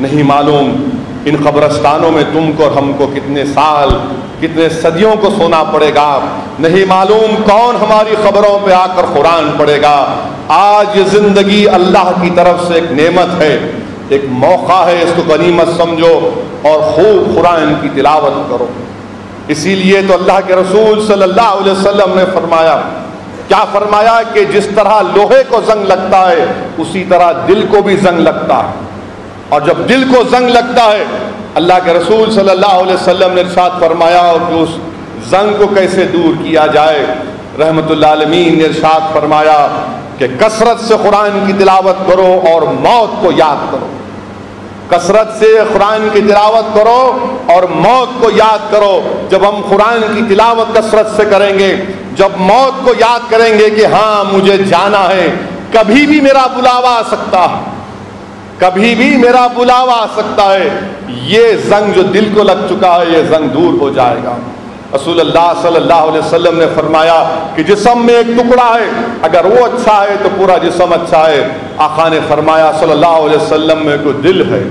A: نہیں معلوم ان قبرستانوں میں تم کو اور ہم کو کتنے سال کتنے صدیوں کو سونا پڑے گا، نہیں معلوم کون ہماری قبروں پہ آ کر قرآن پڑھے گا۔ آج یہ زندگی اللہ کی طرف سے ایک نعمت ہے، ایک موقع ہے، اس کو غنیمت سمجھو اور خوب قرآن کی تلاوت کرو۔ اسی لیے تو اللہ کے رسول صلی اللہ علیہ وسلم نے فرمایا، کیا فرمایا کہ جس طرح لوہے کو زنگ لگتا ہے اسی طرح دل کو بھی زنگ لگتا ہے، اور جب دل کو زنگ لگتا ہے اللہ کے رسول صلی اللہ علیہ وسلم نے ارشاد فرمایا کہ اس زنگ کو کیسے دور کیا جائے۔ رحمت اللہ عالمین نے ارشاد فرمایا کہ کثرت سے قرآن کی تلاوت کرو اور موت کو یاد کرو، کثرت سے قرآن کی تلاوت کرو اور موت کو یاد کرو۔ جب ہم قرآن کی تلاوت کثرت سے کریں گے، جب موت کو یاد کریں گے کہ ہاں مجھے جانا ہے، کبھی بھی میرا بلاوا آ سکتا ہے، کبھی بھی میرا بلاوا آ سکتا ہے، یہ زنگ جو دل کو لگ چکا ہے یہ زنگ دور ہو جائے گا۔ رسول اللہ صلی اللہ علیہ وسلم نے فرمایا کہ جسم میں ایک ٹکڑا ہے، اگر وہ اچھا ہے تو پورا جسم اچھا ہے۔ آقا نے فرمایا صلی اللہ علیہ وسلم میں کوئی دل ہے،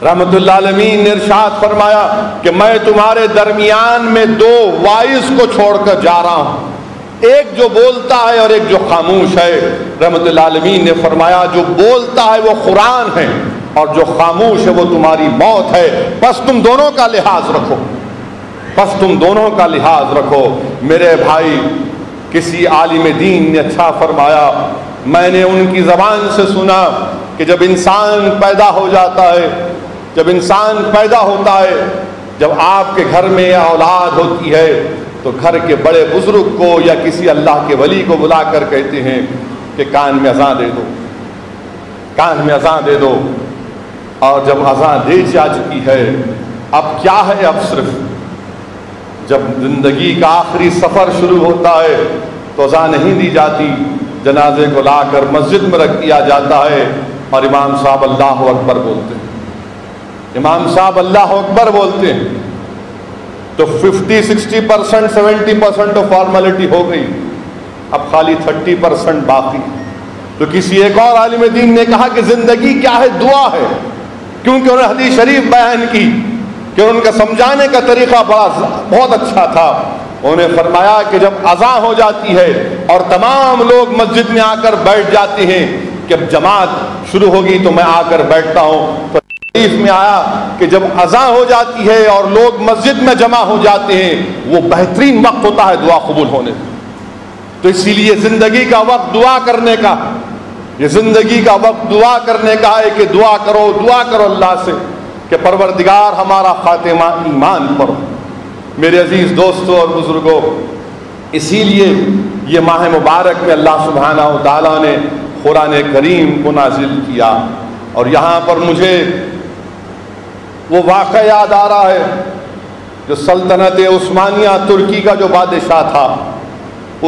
A: رحمت اللہ عالمین نے ارشاد فرمایا کہ میں تمہارے درمیان میں دو وائس کو چھوڑ کر جا رہا ہوں، ایک جو بولتا ہے اور ایک جو خاموش ہے۔ رحمت اللہ عالمین نے فرمایا جو بولتا ہے وہ قرآن ہے اور جو خاموش ہے وہ تمہاری موت ہے، بس تم دونوں کا لحاظ رکھو، بس تم دونوں کا لحاظ رکھو۔ میرے بھائی، کسی عالم دین نے اچھا فرمایا، میں نے ان کی زبان سے سنا کہ جب انسان پیدا ہو جاتا ہے، جب انسان پیدا ہوتا ہے، جب آپ کے گھر میں اولاد ہوتی ہے تو گھر کے بڑے بزرگ کو یا کسی اللہ کے ولی کو بلا کر کہتے ہیں کہ کان میں اذان دے دو، کان میں اذان دے دو۔ اور جب اذان دے جا چکی ہے اب کیا ہے، اب صرف جب زندگی کا آخری سفر شروع ہوتا ہے تو اذان نہیں دی جاتی، جنازے کو لا کر مسجد میں رکھ دیا جاتا ہے اور امام صاحب اللہ اکبر بولتے ہیں، امام صاحب اللہ اکبر بولتے ہیں تو 50-60% 70% تو فارمیلٹی ہو گئی، اب خالی 30% باقی۔ تو کسی ایک اور عالم دین نے کہا کہ زندگی کیا ہے، دعا ہے، کیونکہ انہوں نے حدیث شریف بیان کی کہ ان کا سمجھانے کا طریقہ بہت اچھا تھا۔ انہوں نے فرمایا کہ جب اذان ہو جاتی ہے اور تمام لوگ مسجد میں آ کر بیٹھ جاتے ہیں کہ اب جماعت شروع ہوگی تو میں آ کر بیٹھتا ہوں، تو حدیث میں آیا کہ جب اذان ہو جاتی ہے اور لوگ مسجد میں جمع ہو جاتے ہیں وہ بہترین وقت ہوتا ہے دعا قبول ہونے کا۔ تو اسی لیے زندگی کا وقت دعا کرنے کا، یہ زندگی کا وقت دعا کرنے کا ہے کہ دعا کرو اللہ سے کہ پروردگار ہمارا خاتمہ ایمان پر ہو۔ میرے عزیز دوستوں اور بزرگوں، اسی لیے یہ ماہ مبارک میں اللہ سبحانہ و تعالیٰ نے قرآن کریم کو نازل کیا، اور یہاں پر مجھے وہ واقعہ یاد آ رہا ہے جو سلطنت عثمانیہ ترکی کا جو بادشاہ تھا،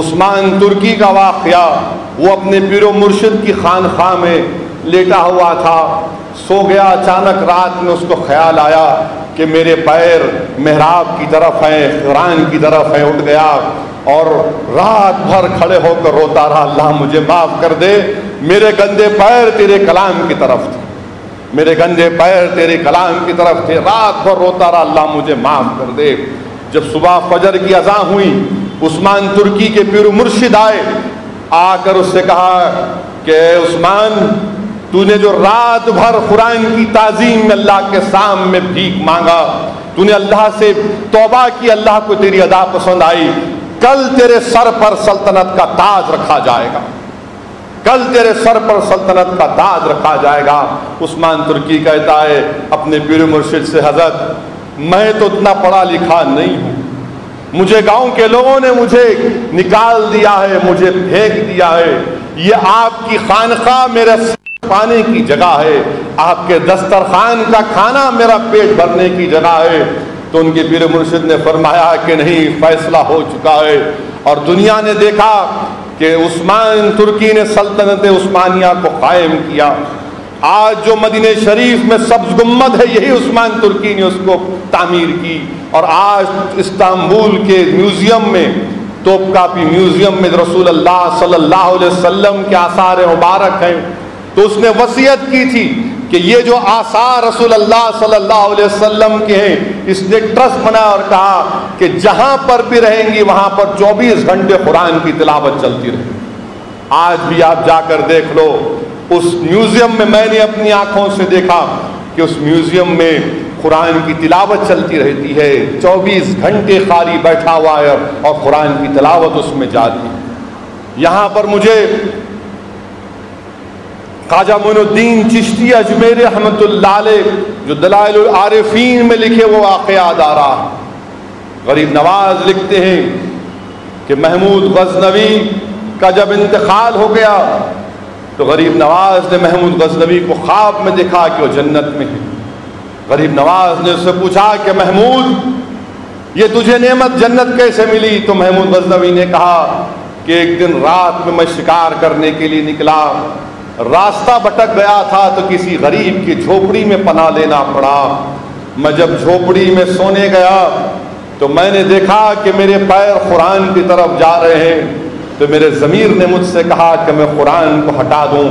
A: عثمان ترکی کا واقعہ، وہ اپنے پیر و مرشد کی خانقاہ میں لیٹا ہوا تھا، سو گیا، اچانک رات میں اس کو خیال آیا کہ میرے پیر محراب کی طرف ہیں، قرآن کی طرف ہیں، اٹھ گیا اور رات بھر کھڑے ہو کر روتا رہا، اللہ مجھے معاف کر دے، میرے گندے پیر تیرے کلام کی طرف تھے، میرے گندے پیر تیرے کلام کی طرف تھے، رات بھر روتا رہا، اللہ مجھے معاف کر دے۔ جب صبح فجر کی اذان ہوئی، عثمان ترکی کے پیر و مرشد آئے، آ کر اس سے کہا کہ عثمان، تو نے جو رات بھر قرآن کی تعظیم میں اللہ کے سامنے بھیک مانگا، تو نے اللہ سے توبہ کی، اللہ کو تیری ادا پسند آئی، کل تیرے سر پر سلطنت کا تاج رکھا جائے گا، کل تیرے سر پر سلطنت کا تاج رکھا جائے گا۔ عثمان ترکی کہتا ہے اپنے پیر مرشد سے، حضرت میں تو اتنا پڑھا لکھا نہیں ہوں، مجھے گاؤں کے لوگوں نے مجھے نکال دیا ہے، مجھے پھینک دیا ہے، یہ آپ کی خانقاہ میرے پانے کی جگہ ہے، آپ کے دسترخوان کا کھانا میرا پیٹ بھرنے کی جگہ ہے۔ تو ان کے پیر مرشد نے فرمایا کہ نہیں، فیصلہ ہو چکا ہے، اور دنیا نے دیکھا کہ عثمان ترکی نے سلطنت عثمانیہ کو قائم کیا۔ آج جو مدینہ شریف میں سبز گنبد ہے یہی عثمان ترکی نے اس کو تعمیر کی، اور آج استنبول کے میوزیم میں، توپکاپی میوزیم میں رسول اللہ صلی اللہ علیہ وسلم کے آثار مبارک ہیں۔ تو اس نے وصیت کی تھی کہ یہ جو آثار رسول اللہ صلی اللہ علیہ وسلم کے ہیں، اس نے ٹرسٹ بنا اور کہا کہ جہاں پر بھی رہیں گی وہاں پر 24 گھنٹے قرآن کی تلاوت چلتی رہے۔ آج بھی آپ جا کر دیکھ لو، اس میوزیم میں نے اپنی آنکھوں سے دیکھا کہ اس میوزیم میں قرآن کی تلاوت چلتی رہتی ہے، 24 گھنٹے قاری بیٹھا ہوا ہے اور قرآن کی تلاوت اس میں جاری ہے۔ یہاں پر مجھے خواجہ معین الدین چشتی اجمیری رحمۃ اللہ علیہ جو دلائل العارفین میں لکھے وہ واقعہ یاد آ رہا۔ غریب نواز لکھتے ہیں کہ محمود غزنوی کا جب انتقال ہو گیا تو غریب نواز نے محمود غزنوی کو خواب میں دیکھا کہ وہ جنت میں ہے۔ غریب نواز نے اس سے پوچھا کہ محمود یہ تجھے نعمت جنت کیسے ملی؟ تو محمود غزنوی نے کہا کہ ایک دن رات میں شکار کرنے کے لیے نکلا، راستہ بھٹک گیا تھا تو کسی غریب کی جھوپڑی میں پناہ لینا پڑا۔ میں جب جھوپڑی میں سونے گیا تو میں نے دیکھا کہ میرے پیر قرآن کی طرف جا رہے ہیں، تو میرے ضمیر نے مجھ سے کہا کہ میں قرآن کو ہٹا دوں۔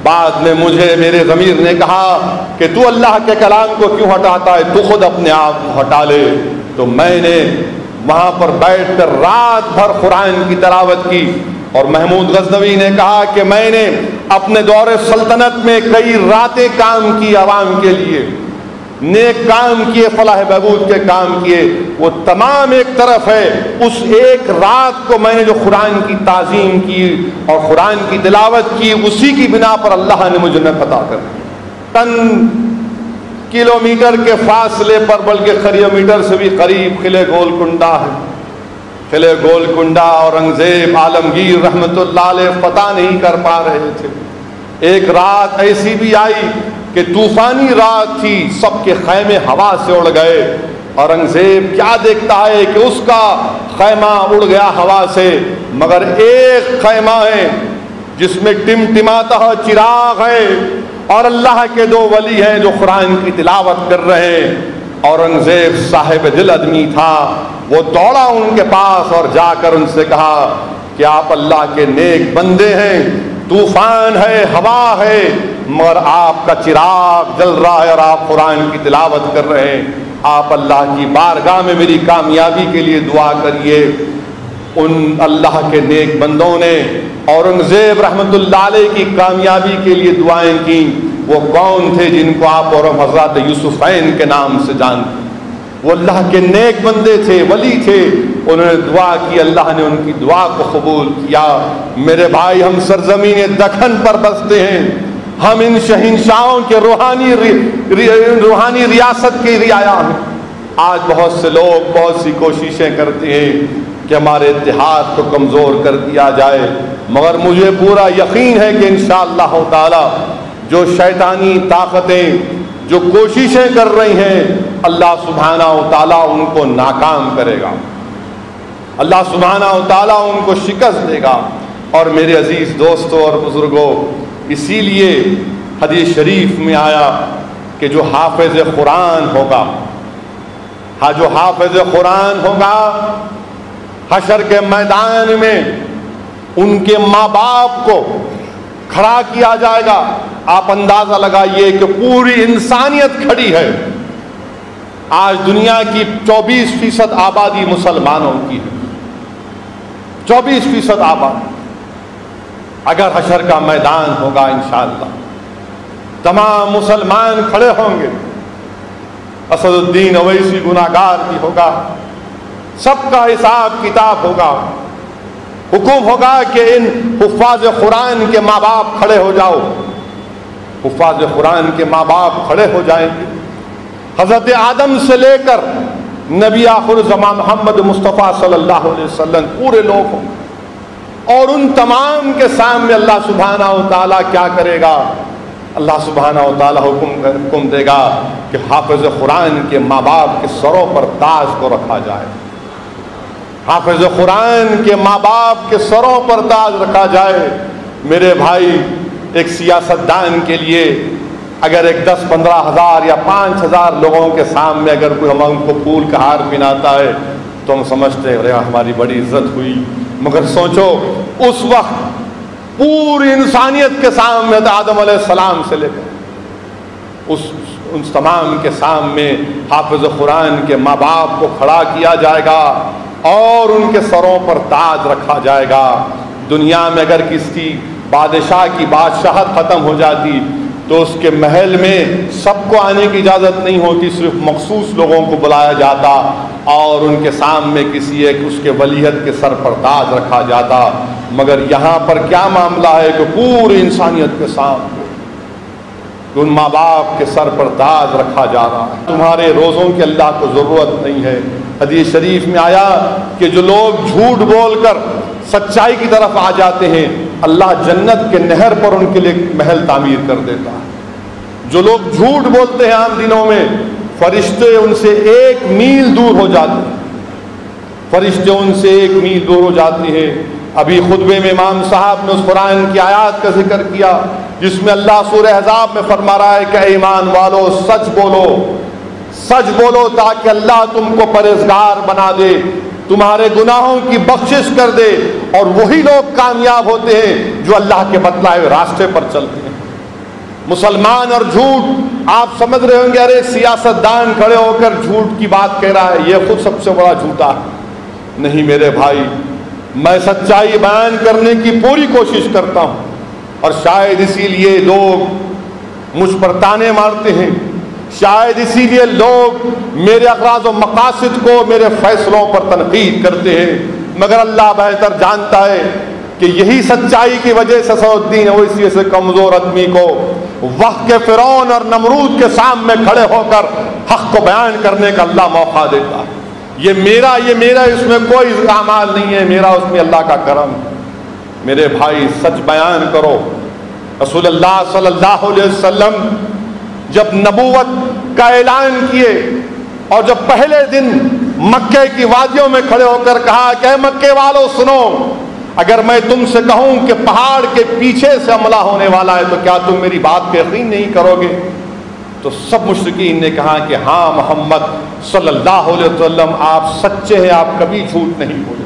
A: بعد میں مجھے میرے ضمیر نے کہا کہ تو اللہ کے کلام کو کیوں ہٹاتا ہے، تو خود اپنے آپ کو ہٹا لے۔ تو میں نے وہاں پر بیٹھ کر رات بھر قرآن کی تلاوت کی، اور محمود غزنوی نے کہا کہ میں نے اپنے دور سلطنت میں کئی راتیں کام کی عوام کے لیے، نیک کام کیے، فلاح بہبود کے کام کیے، وہ تمام ایک طرف ہے۔ اس ایک رات کو میں نے جو قرآن کی تعظیم کی اور قرآن کی تلاوت کی، اسی کی بنا پر اللہ نے مجھے عطا کر تن کلومیٹر کے فاصلے پر، بلکہ کلومیٹر سے بھی قریب قلعہ گولکنڈہ ہے۔ قلعہ گولکنڈہ اورنگزیب عالمگیر رحمت اللہ علیہ فتح نہیں کر پا رہے تھے۔ ایک رات ایسی بھی آئی کہ طوفانی رات تھی، سب کے خیمے ہوا سے اڑ گئے۔ اورنگزیب کیا دیکھتا ہے کہ اس کا خیمہ اڑ گیا ہوا سے، مگر ایک خیمہ ہے جس میں ٹمٹماتا چراغ ہے اور اللہ کے دو ولی ہیں جو قرآن کی تلاوت کر رہے ہیں۔ اورنگزیب صاحب دل آدمی تھا، وہ دوڑا ان کے پاس اور جا کر ان سے کہا کہ آپ اللہ کے نیک بندے ہیں، طوفان ہے، ہوا ہے، مگر آپ کا چراغ جل رہا ہے اور آپ قرآن کی تلاوت کر رہے ہیں، آپ اللہ کی بارگاہ میں میری کامیابی کے لیے دعا کریے۔ ان اللہ کے نیک بندوں نے اورنگزیب رحمت اللہ علیہ کی کامیابی کے لیے دعائیں کی۔ وہ کون تھے جن کو آپ اور حضرت یوسفین کے نام سے جانتے؟ وہ اللہ کے نیک بندے تھے، ولی تھے، انہوں نے دعا کی، اللہ نے ان کی دعا کو قبول کیا۔ میرے بھائی، ہم سرزمین دکن پر بستے ہیں، ہم ان شہنشاہوں کے روحانی ریاست کے رعایا ہیں۔ آج بہت سے لوگ بہت سی کوششیں کرتے ہیں کہ ہمارے اتحاد کو کمزور کر دیا جائے، مگر مجھے پورا یقین ہے کہ انشاءاللہ تعالی جو شیطانی طاقتیں جو کوششیں کر رہی ہیں، اللہ سبحانہ و تعالیٰ ان کو ناکام کرے گا، اللہ سبحانہ و تعالیٰ ان کو شکست دے گا۔ اور میرے عزیز دوستوں اور بزرگوں، اسی لیے حدیث شریف میں آیا کہ جو حافظ قرآن ہوگا، جو حافظ قرآن ہوگا، حشر کے میدان میں ان کے ماں باپ کو کھڑا کیا جائے گا۔ آپ اندازہ لگائیے کہ پوری انسانیت کھڑی ہے۔ آج دنیا کی 24% آبادی مسلمانوں کی ہے، 24% آبادی۔ اگر حشر کا میدان ہوگا انشاءاللہ تمام مسلمان کھڑے ہوں گے، اسد الدین اویسی گناہگار بھی ہوگا، سب کا حساب کتاب ہوگا۔ حکم ہوگا کہ ان حفاظ قرآن کے ماں باپ کھڑے ہو جاؤ، حفاظ قرآن کے ماں باپ کھڑے ہو جائیں گے۔ حضرت آدم سے لے کر نبی آخر زمان محمد مصطفیٰ صلی اللہ علیہ وسلم پورے لوگ ہوں، اور ان تمام کے سامنے اللہ سبحانہ و تعالیٰ کیا کرے گا؟ اللہ سبحانہ و تعالیٰ حکم دے گا کہ حافظ قرآن کے ماں باپ کے سروں پر تاج کو رکھا جائے، حافظ قرآن کے ماں باپ کے سروں پر تاج رکھا جائے۔ میرے بھائی، ایک سیاستدان کے لیے اگر ایک 10-15 ہزار یا 5,000 لوگوں کے سامنے اگر کوئی ہم کو پھول کا ہار پہناتا ہے تو ہم سمجھتے ہیں ہماری بڑی عزت ہوئی، مگر سوچو اس وقت پوری انسانیت کے سامنے آدم علیہ السلام سے لے کر ان تمام کے سامنے حافظ قرآن کے ماں باپ کو کھڑا کیا جائے گا اور ان کے سروں پر تاج رکھا جائے گا۔ دنیا میں اگر کسی بادشاہ کی بادشاہت ختم ہو جاتی تو اس کے محل میں سب کو آنے کی اجازت نہیں ہوتی، صرف مخصوص لوگوں کو بلایا جاتا اور ان کے سامنے کسی ایک اس کے ولیعہد کے سر پر تاج رکھا جاتا۔ مگر یہاں پر کیا معاملہ ہے کہ پوری انسانیت کے سامنے ان ماں باپ کے سر پر تاج رکھا جا رہا ہے۔ تمہارے روزوں کی اللہ کو ضرورت نہیں ہے۔ حدیث شریف میں آیا کہ جو لوگ جھوٹ بول کر سچائی کی طرف آ جاتے ہیں، اللہ جنت کے نہر پر ان کے لیے محل تعمیر کر دیتا ہے۔ جو لوگ جھوٹ بولتے ہیں عام دنوں میں، فرشتے ان سے 1 میل دور ہو جاتے ہیں، فرشتے ان سے 1 میل دور ہو جاتے ہیں۔ ابھی خطبے میں امام صاحب نے اس قرآن کی آیات کا ذکر کیا جس میں اللہ سورہ احزاب میں فرما رہا ہے کہ اے ایمان والو سچ بولو، سچ بولو تاکہ اللہ تم کو پرہیزگار بنا دے، تمہارے گناہوں کی بخشش کر دے، اور وہی لوگ کامیاب ہوتے ہیں جو اللہ کے بتلائے ہوئے راستے پر چلتے ہیں۔ مسلمان اور جھوٹ، آپ سمجھ رہے ہوں گے ارے سیاست دان کھڑے ہو کر جھوٹ کی بات کہہ رہا ہے، یہ خود سب سے بڑا جھوٹا ہے۔ نہیں میرے بھائی، میں سچائی بیان کرنے کی پوری کوشش کرتا ہوں، اور شاید اسی لیے لوگ مجھ پر تانے مارتے ہیں، شاید اسی لیے لوگ میرے اغراض و مقاصد کو، میرے فیصلوں پر تنقید کرتے ہیں، مگر اللہ بہتر جانتا ہے کہ یہی سچائی کی وجہ سے سعودین اویسی سے کمزور آدمی کو وقت کے فرعون اور نمرود کے سامنے کھڑے ہو کر حق کو بیان کرنے کا اللہ موقع دیتا ہے۔ یہ میرا اس میں کوئی اعمال نہیں ہے، میرا اس میں اللہ کا کرم ہے۔ میرے بھائی سچ بیان کرو۔ رسول اللہ صلی اللہ علیہ وسلم جب نبوت کا اعلان کیے اور جب پہلے دن مکے کی وادیوں میں کھڑے ہو کر کہا کہ اے مکے والو سنو، اگر میں تم سے کہوں کہ پہاڑ کے پیچھے سے حملہ ہونے والا ہے تو کیا تم میری بات پہ یقین نہیں کرو گے؟ تو سب مشرکین نے کہا کہ ہاں محمد صلی اللہ علیہ وسلم آپ سچے ہیں، آپ کبھی جھوٹ نہیں بولے،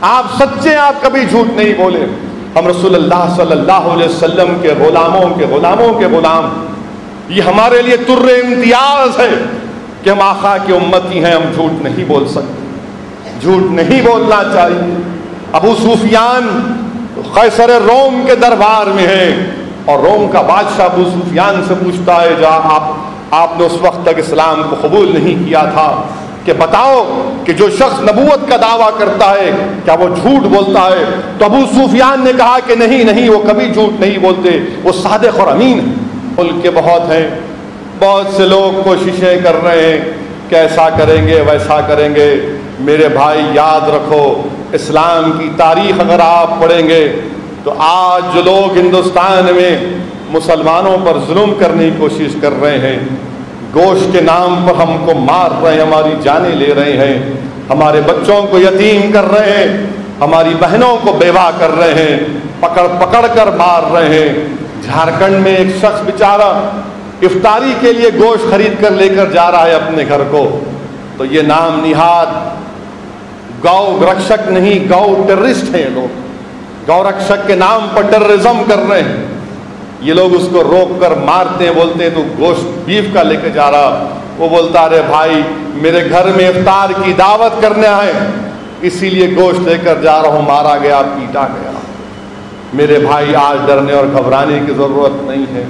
A: آپ سچے ہیں، آپ کبھی جھوٹ نہیں بولے۔ ہم رسول اللہ صلی اللہ علیہ وسلم کے غلاموں کے غلام، یہ ہمارے لیے تر امتیاز ہے کہ ہم آقا کے امتی ہیں، ہم جھوٹ نہیں بول سکتے، جھوٹ نہیں بولنا چاہیے۔ ابو سفیان قیصر روم کے دربار میں ہے اور روم کا بادشاہ ابو سفیان سے پوچھتا ہے جا آپ نے اس وقت تک اسلام کو قبول نہیں کیا تھا کہ بتاؤ کہ جو شخص نبوت کا دعویٰ کرتا ہے کیا وہ جھوٹ بولتا ہے؟ تو ابو سفیان نے کہا کہ نہیں وہ کبھی جھوٹ نہیں بولتے، وہ صادق اور امین ہیں۔ ملک کے بہت سے لوگ کوششیں کر رہے ہیں کہ ایسا کریں گے ویسا کریں گے۔ میرے بھائی یاد رکھو، اسلام کی تاریخ اگر آپ پڑھیں گے تو آج جو لوگ ہندوستان میں مسلمانوں پر ظلم کرنے کی کوشش کر رہے ہیں، گوشت کے نام پر ہم کو مار رہے ہیں، ہماری جانیں لے رہے ہیں، ہمارے بچوں کو یتیم کر رہے ہیں، ہماری بہنوں کو بیوہ کر رہے ہیں، پکڑ کر مار رہے ہیں۔ جھارکھنڈ میں ایک شخص بیچارہ افطاری کے لیے گوشت خرید کر لے کر جا رہا ہے اپنے گھر کو، تو یہ نام نہاد گو رکشک نہیں، گو ٹیررسٹ ہیں، یہ لوگ گو رکشک کے نام پر ٹیررزم کر رہے ہیں۔ یہ لوگ اس کو روک کر مارتے ہیں، بولتے ہیں تو گوشت بیف کا لے کے جا رہا، وہ بولتا ارے بھائی میرے گھر میں افطار کی دعوت کرنے آئے اسی لیے گوشت لے کر جا رہا ہوں، مارا گیا، پیٹا گیا۔ میرے بھائی آج ڈرنے اور گھبرانے کی ضرورت نہیں ہے۔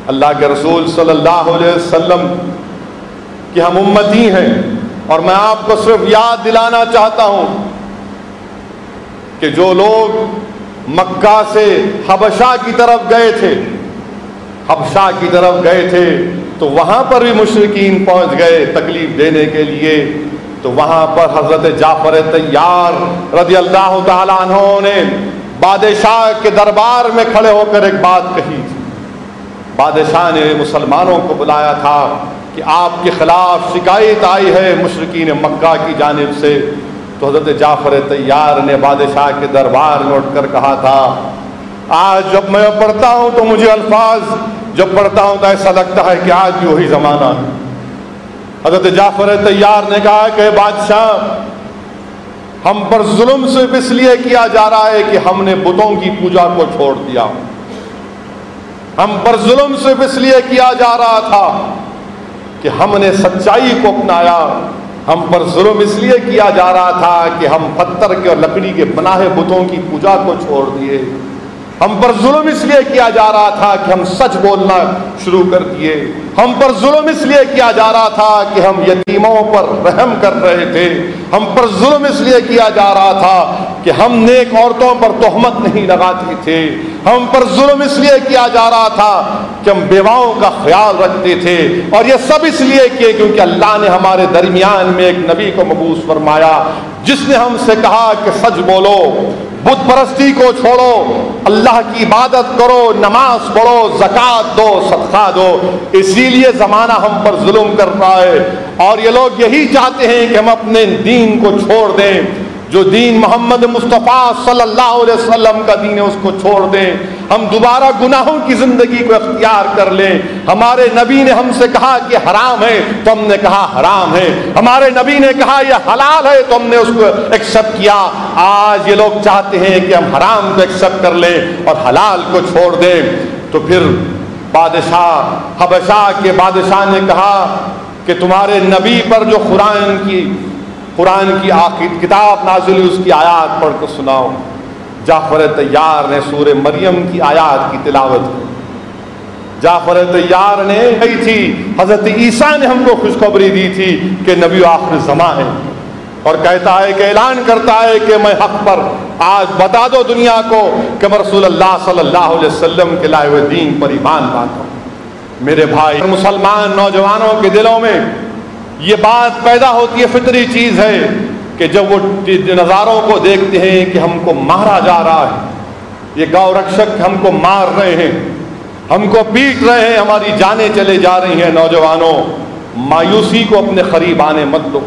A: اللہ کے رسول صلی اللہ علیہ وسلم کہ ہم امتی ہیں، اور میں آپ کو صرف یاد دلانا چاہتا ہوں کہ جو لوگ مکہ سے حبشہ کی طرف گئے تھے تو وہاں پر بھی مشرکین پہنچ گئے تکلیف دینے کے لیے، تو وہاں پر حضرت جعفر طیار رضی اللہ تعالیٰ عنہ نے بادشاہ کے دربار میں کھڑے ہو کر ایک بات کہی تھی۔ بادشاہ نے مسلمانوں کو بلایا تھا کہ آپ کے خلاف شکایت آئی ہے مشرکین مکہ کی جانب سے، تو حضرت جعفر طیار نے بادشاہ کے دربار میں اٹھ کر کہا تھا آج جب میں پڑھتا ہوں تو مجھے الفاظ جب پڑھتا ہوں تو ایسا لگتا ہے کہ آج بھی وہی زمانہ ہے۔ حضرت جعفر طیار نے کہا کہ بادشاہ ہم پر ظلم صرف اس لیے کیا جا رہا ہے کہ ہم نے بتوں کی پوجا کو چھوڑ دیا، ہم پر ظلم صرف اس لیے کیا جا رہا تھا کہ ہم نے سچائی کو اپنایا، ہم پر ظلم اس لیے کیا جا رہا تھا کہ ہم پتھر کے اور لکڑی کے بنائے بتوں کی پوجا کو چھوڑ دیے، ہم پر ظلم اس لیے کیا جا رہا تھا کہ ہم سچ بولنا شروع کر دیے، ہم پر ظلم اس لیے کیا جا رہا تھا کہ ہم یتیموں پر رحم کر رہے تھے، ہم پر ظلم اس لیے کیا جا رہا تھا کہ ہم نیک عورتوں پر تہمت نہیں لگاتے تھے، ہم پر ظلم اس لیے کیا جا رہا تھا کہ ہم بیواؤں کا خیال رکھتے تھے، اور یہ سب اس لیے کیے کیونکہ اللہ نے ہمارے درمیان میں ایک نبی کو مبعوث فرمایا جس نے ہم سے کہا کہ سچ بولو، بت پرستی کو چھوڑو، اللہ کی عبادت کرو، نماز پڑھو، زکوٰۃ دو، صدقہ دو۔ اسی لیے زمانہ ہم پر ظلم کر رہا ہے، اور یہ لوگ یہی چاہتے ہیں کہ ہم اپنے دین کو چھوڑ دیں، جو دین محمد مصطفیٰ صلی اللہ علیہ وسلم کا دین ہے اس کو چھوڑ دیں، ہم دوبارہ گناہوں کی زندگی کو اختیار کر لیں۔ ہمارے نبی نے ہم سے کہا کہ حرام ہے تو ہم نے کہا حرام ہے، ہمارے نبی نے کہا یہ حلال ہے تو ہم نے اس کو ایکسپٹ کیا۔ آج یہ لوگ چاہتے ہیں کہ ہم حرام کو ایکسپٹ کر لیں اور حلال کو چھوڑ دیں۔ تو پھر بادشاہ حبشہ کے بادشاہ نے کہا کہ تمہارے نبی پر جو قرآن کی آخری کتاب نازل ہوئی اس کی آیات پڑھ کر سناؤ۔ جعفر طیار نے سورہ مریم کی آیات کی تلاوت کی۔ جعفر طیار نے کہی تھی حضرت عیسیٰ نے ہم کو خوشخبری دی تھی کہ نبی آخر زمان ہے، اور کہتا ہے کہ اعلان کرتا ہے کہ میں حق پر، آج بتا دو دنیا کو کہ میں رسول اللہ صلی اللہ علیہ وسلم کے لائے ہوئے دین پر ایمان لاتا ہوں۔ میرے بھائی مسلمان نوجوانوں کے دلوں میں یہ بات پیدا ہوتی ہے، فطری چیز ہے کہ جب وہ نظاروں کو دیکھتے ہیں کہ ہم کو مارا جا رہا ہے، یہ گاؤں رکشک ہم کو مار رہے ہیں، ہم کو پیٹ رہے ہیں، ہماری جانیں چلے جا رہی ہیں، نوجوانوں مایوسی کو اپنے قریب آنے مت دو۔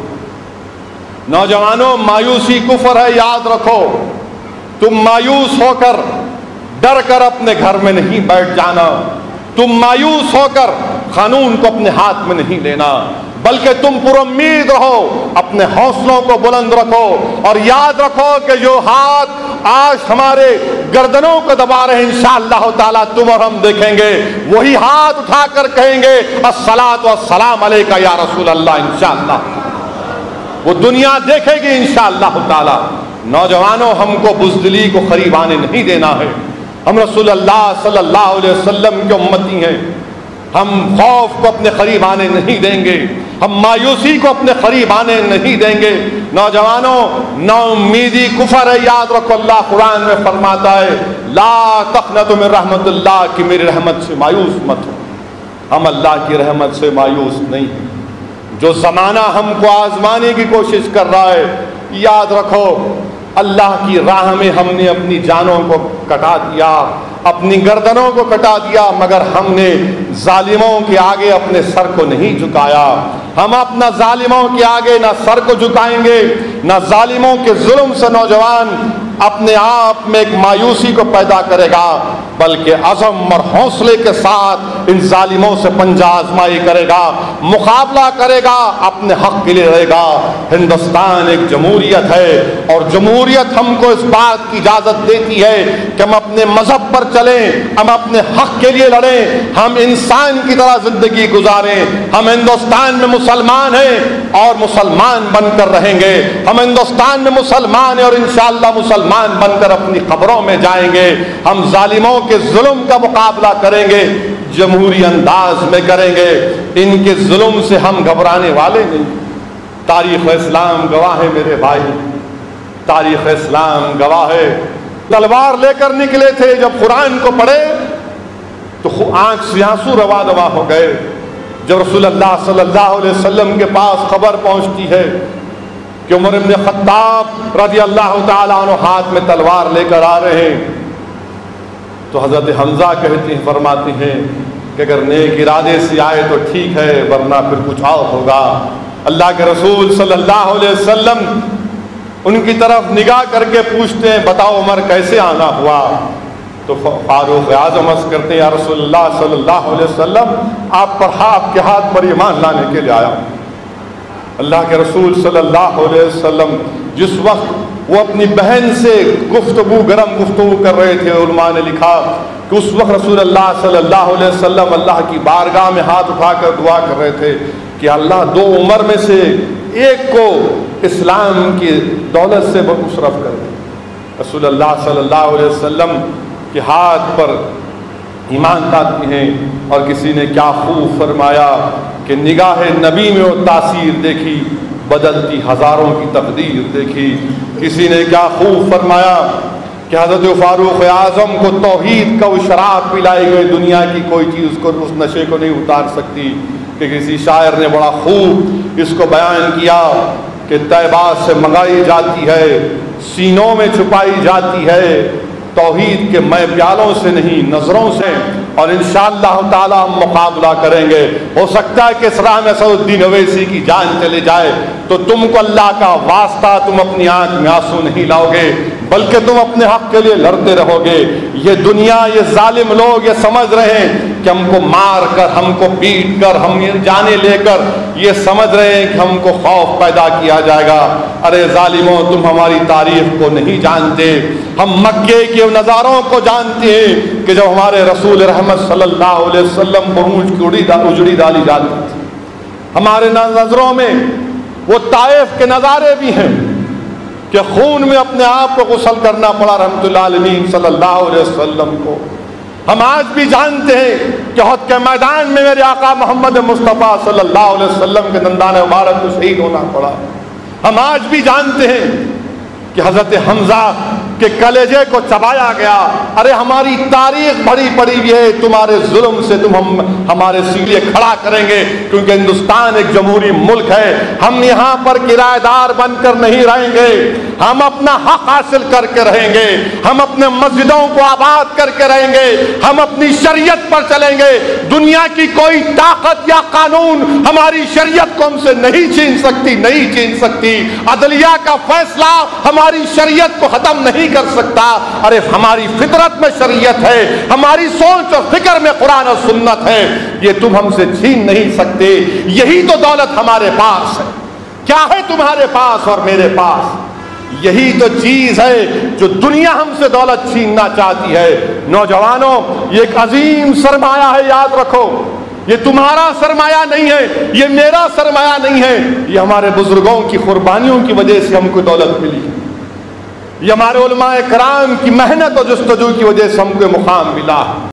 A: نوجوانوں مایوسی کفر ہے، یاد رکھو۔ تم مایوس ہو کر ڈر کر اپنے گھر میں نہیں بیٹھ جانا، تم مایوس ہو کر قانون کو اپنے ہاتھ میں نہیں لینا، بلکہ تم پر امید رہو، اپنے حوصلوں کو بلند رکھو، اور یاد رکھو کہ جو ہاتھ آج ہمارے گردنوں کو دبا رہے ہیں انشاءاللہ تعالیٰ تم اور ہم دیکھیں گے وہی ہاتھ اٹھا کر کہیں گے الصلاۃ والسلام علیکہ یا رسول اللہ، انشاءاللہ وہ دنیا دیکھے گی انشاءاللہ تعالیٰ۔ نوجوانوں ہم کو بزدلی کو قریب آنے نہیں دینا ہے، ہم رسول اللہ صلی اللہ علیہ وسلم کے امتی ہیں، ہم خوف کو اپنے قریب آنے نہیں دیں گے، ہم مایوسی کو اپنے قریب آنے نہیں دیں گے۔ نوجوانوں نا امیدی کفر ہے، یاد رکھو۔ اللہ قرآن میں فرماتا ہے لا تقنطوا من رحمت اللہ، کہ میری رحمت سے مایوس مت ہو۔ ہم اللہ کی رحمت سے مایوس نہیں ہیں۔ جو زمانہ ہم کو آزمانے کی کوشش کر رہا ہے، یاد رکھو اللہ کی راہ میں ہم نے اپنی جانوں کو کٹا دیا، اپنی گردنوں کو کٹا دیا، مگر ہم نے ظالموں کے آگے اپنے سر کو نہیں جھکایا۔ ہم اپنا ظالموں کے آگے نہ سر کو جھکائیں گے، نہ ظالموں کے ظلم سے نوجوان اپنے آپ میں ایک مایوسی کو پیدا کرے گا، بلکہ عزم اور حوصلے کے ساتھ ان ظالموں سے پنجہ آزمائی کرے گا، مقابلہ کرے گا، اپنے حق کے لیے لڑے گا۔ ہندوستان ایک جمہوریت ہے، اور جمہوریت ہم کو اس بات کی اجازت دیتی ہے کہ ہم اپنے مذہب پر چلیں، ہم اپنے حق کے لیے لڑیں، ہم انسان کی طرح زندگی گزاریں۔ ہم ہندوستان میں مسلمان ہیں اور مسلمان بن کر رہیں گے، ہم ہندوستان میں مسلمان ہیں اور انشاءاللہ مسلمان بن کر اپنی قبروں میں جائیں گے۔ ہم ظالموں کے ظلم کا مقابلہ کریں گے، جمہوری انداز میں کریں گے، ان کے ظلم سے ہم گھبرانے والے نہیں۔ تاریخ اسلام گواہ ہے میرے بھائی، تاریخ اسلام گواہ ہے۔ تلوار لے کر نکلے تھے، جب قرآن کو پڑھے تو آنکھ سے آنسو روا دوا ہو گئے۔ جب رسول اللہ صلی اللہ علیہ وسلم کے پاس خبر پہنچتی ہے کہ عمر بن خطاب رضی اللہ تعالیٰ عنہ ہاتھ میں تلوار لے کر آ رہے ہیں، تو حضرت حمزہ کہتے ہیں، فرماتے ہیں کہ اگر نیک ارادے سے آئے تو ٹھیک ہے، ورنہ پھر کچھ اور ہوگا۔ اللہ کے رسول صلی اللہ علیہ وسلم ان کی طرف نگاہ کر کے پوچھتے ہیں بتاؤ عمر کیسے آنا ہوا؟ تو فاروق اعظم عرض کرتے ہیں یا رسول اللہ صلی اللہ علیہ وسلم آپ کے ہاتھ پر ایمان لانے کے لیے آیا۔ اللہ کے رسول صلی اللہ علیہ وسلم جس وقت وہ اپنی بہن سے گرم گفتگو کر رہے تھے۔ علماء نے لکھا کہ اس وقت رسول اللہ صلی اللہ علیہ وسلم اللہ کی بارگاہ میں ہاتھ اٹھا کر دعا کر رہے تھے کہ اللہ 2 عمر میں سے ایک کو اسلام کی دولت سے مصرف کر دے۔ رسول اللہ صلی اللہ علیہ وسلم کے ہاتھ پر ایمان لاتے ہیں، اور کسی نے کیا خوب فرمایا کہ نگاہ نبی میں وہ تاثیر دیکھی، بدلتی ہزاروں کی تقدیر دیکھی۔ کسی نے کیا خوب فرمایا کہ حضرت فاروق اعظم کو توحید کا وہ شراب پلائی گئی، دنیا کی کوئی چیز کو اس نشے کو نہیں اتار سکتی۔ کہ کسی شاعر نے بڑا خوب اس کو بیان کیا کہ طیبات سے منگائی جاتی ہے، سینوں میں چھپائی جاتی ہے، توحید کے مے پیالوں سے نہیں نظروں سے، اور انشاءاللہ تعالی ہم مقابلہ کریں گے۔ ہو سکتا ہے کہ اسلام اسد الدین اویسی کی جان چلے جائے تو تم کو اللہ کا واسطہ تم اپنی آنکھ میں آنسو نہیں لاؤ گے، بلکہ تم اپنے حق کے لیے لڑتے رہو گے۔ یہ دنیا، یہ ظالم لوگ یہ سمجھ رہے ہیں کہ ہم کو مار کر، ہم کو پیٹ کر، ہم جانے لے کر یہ سمجھ رہے ہیں کہ ہم کو خوف پیدا کیا جائے گا۔ ارے ظالموں، تم ہماری تاریخ کو نہیں جانتے۔ ہم مکے کے نظاروں کو جانتے ہیں کہ جب ہمارے رسول رحمت صلی اللہ علیہ وسلم پر اونچ کی اجڑی ڈالی جاتی تھی، ہمارے نظروں میں وہ طائف کے نظارے بھی ہیں کہ خون میں اپنے آپ کو غسل کرنا پڑا رحمت اللہ علیہ صلی اللہ علیہ وسلم کو۔ ہم آج بھی جانتے ہیں کہ احد کے میدان میں میرے آقا محمد مصطفیٰ صلی اللہ علیہ وسلم کے دندان مبارک کو شہید ہونا پڑا۔ ہم آج بھی جانتے ہیں کہ حضرت حمزہ کے کلیجے کو چبایا گیا۔ ارے ہماری تاریخ بڑی پڑی ہوئی ہے، تمہارے ظلم سے تم ہمارے سیلے کھڑا کریں گے، کیونکہ ہندوستان ایک جمہوری ملک ہے۔ ہم یہاں پر کرایہ دار بن کر نہیں رہیں گے، ہم اپنا حق حاصل کر کے رہیں گے، ہم اپنے مسجدوں کو آباد کر کے رہیں گے، ہم اپنی شریعت پر چلیں گے۔ دنیا کی کوئی طاقت یا قانون ہماری شریعت کو ہم سے نہیں چھین سکتی، نہیں چھین سکتی۔ عدلیہ کا فیصلہ ہماری شریعت کو ختم نہیں کر سکتا۔ ارے ہماری فطرت میں شریعت ہے، ہماری سوچ اور فکر میں قرآن اور سنت ہے، یہ تم ہم سے چھین نہیں سکتے۔ یہی تو دولت ہمارے پاس ہے۔ کیا ہے تمہارے پاس اور میرے پاس؟ یہی تو چیز ہے جو دنیا ہم سے دولت چھیننا چاہتی ہے۔ نوجوانوں، یہ ایک عظیم سرمایہ ہے، یاد رکھو۔ یہ تمہارا سرمایہ نہیں ہے، یہ میرا سرمایہ نہیں ہے، یہ ہمارے بزرگوں کی قربانیوں کی وجہ سے ہم کو دولت ملی ہے، یہ ہمارے علماء کرام کی محنت اور جستجو کی وجہ سے ہم کو مقام ملا۔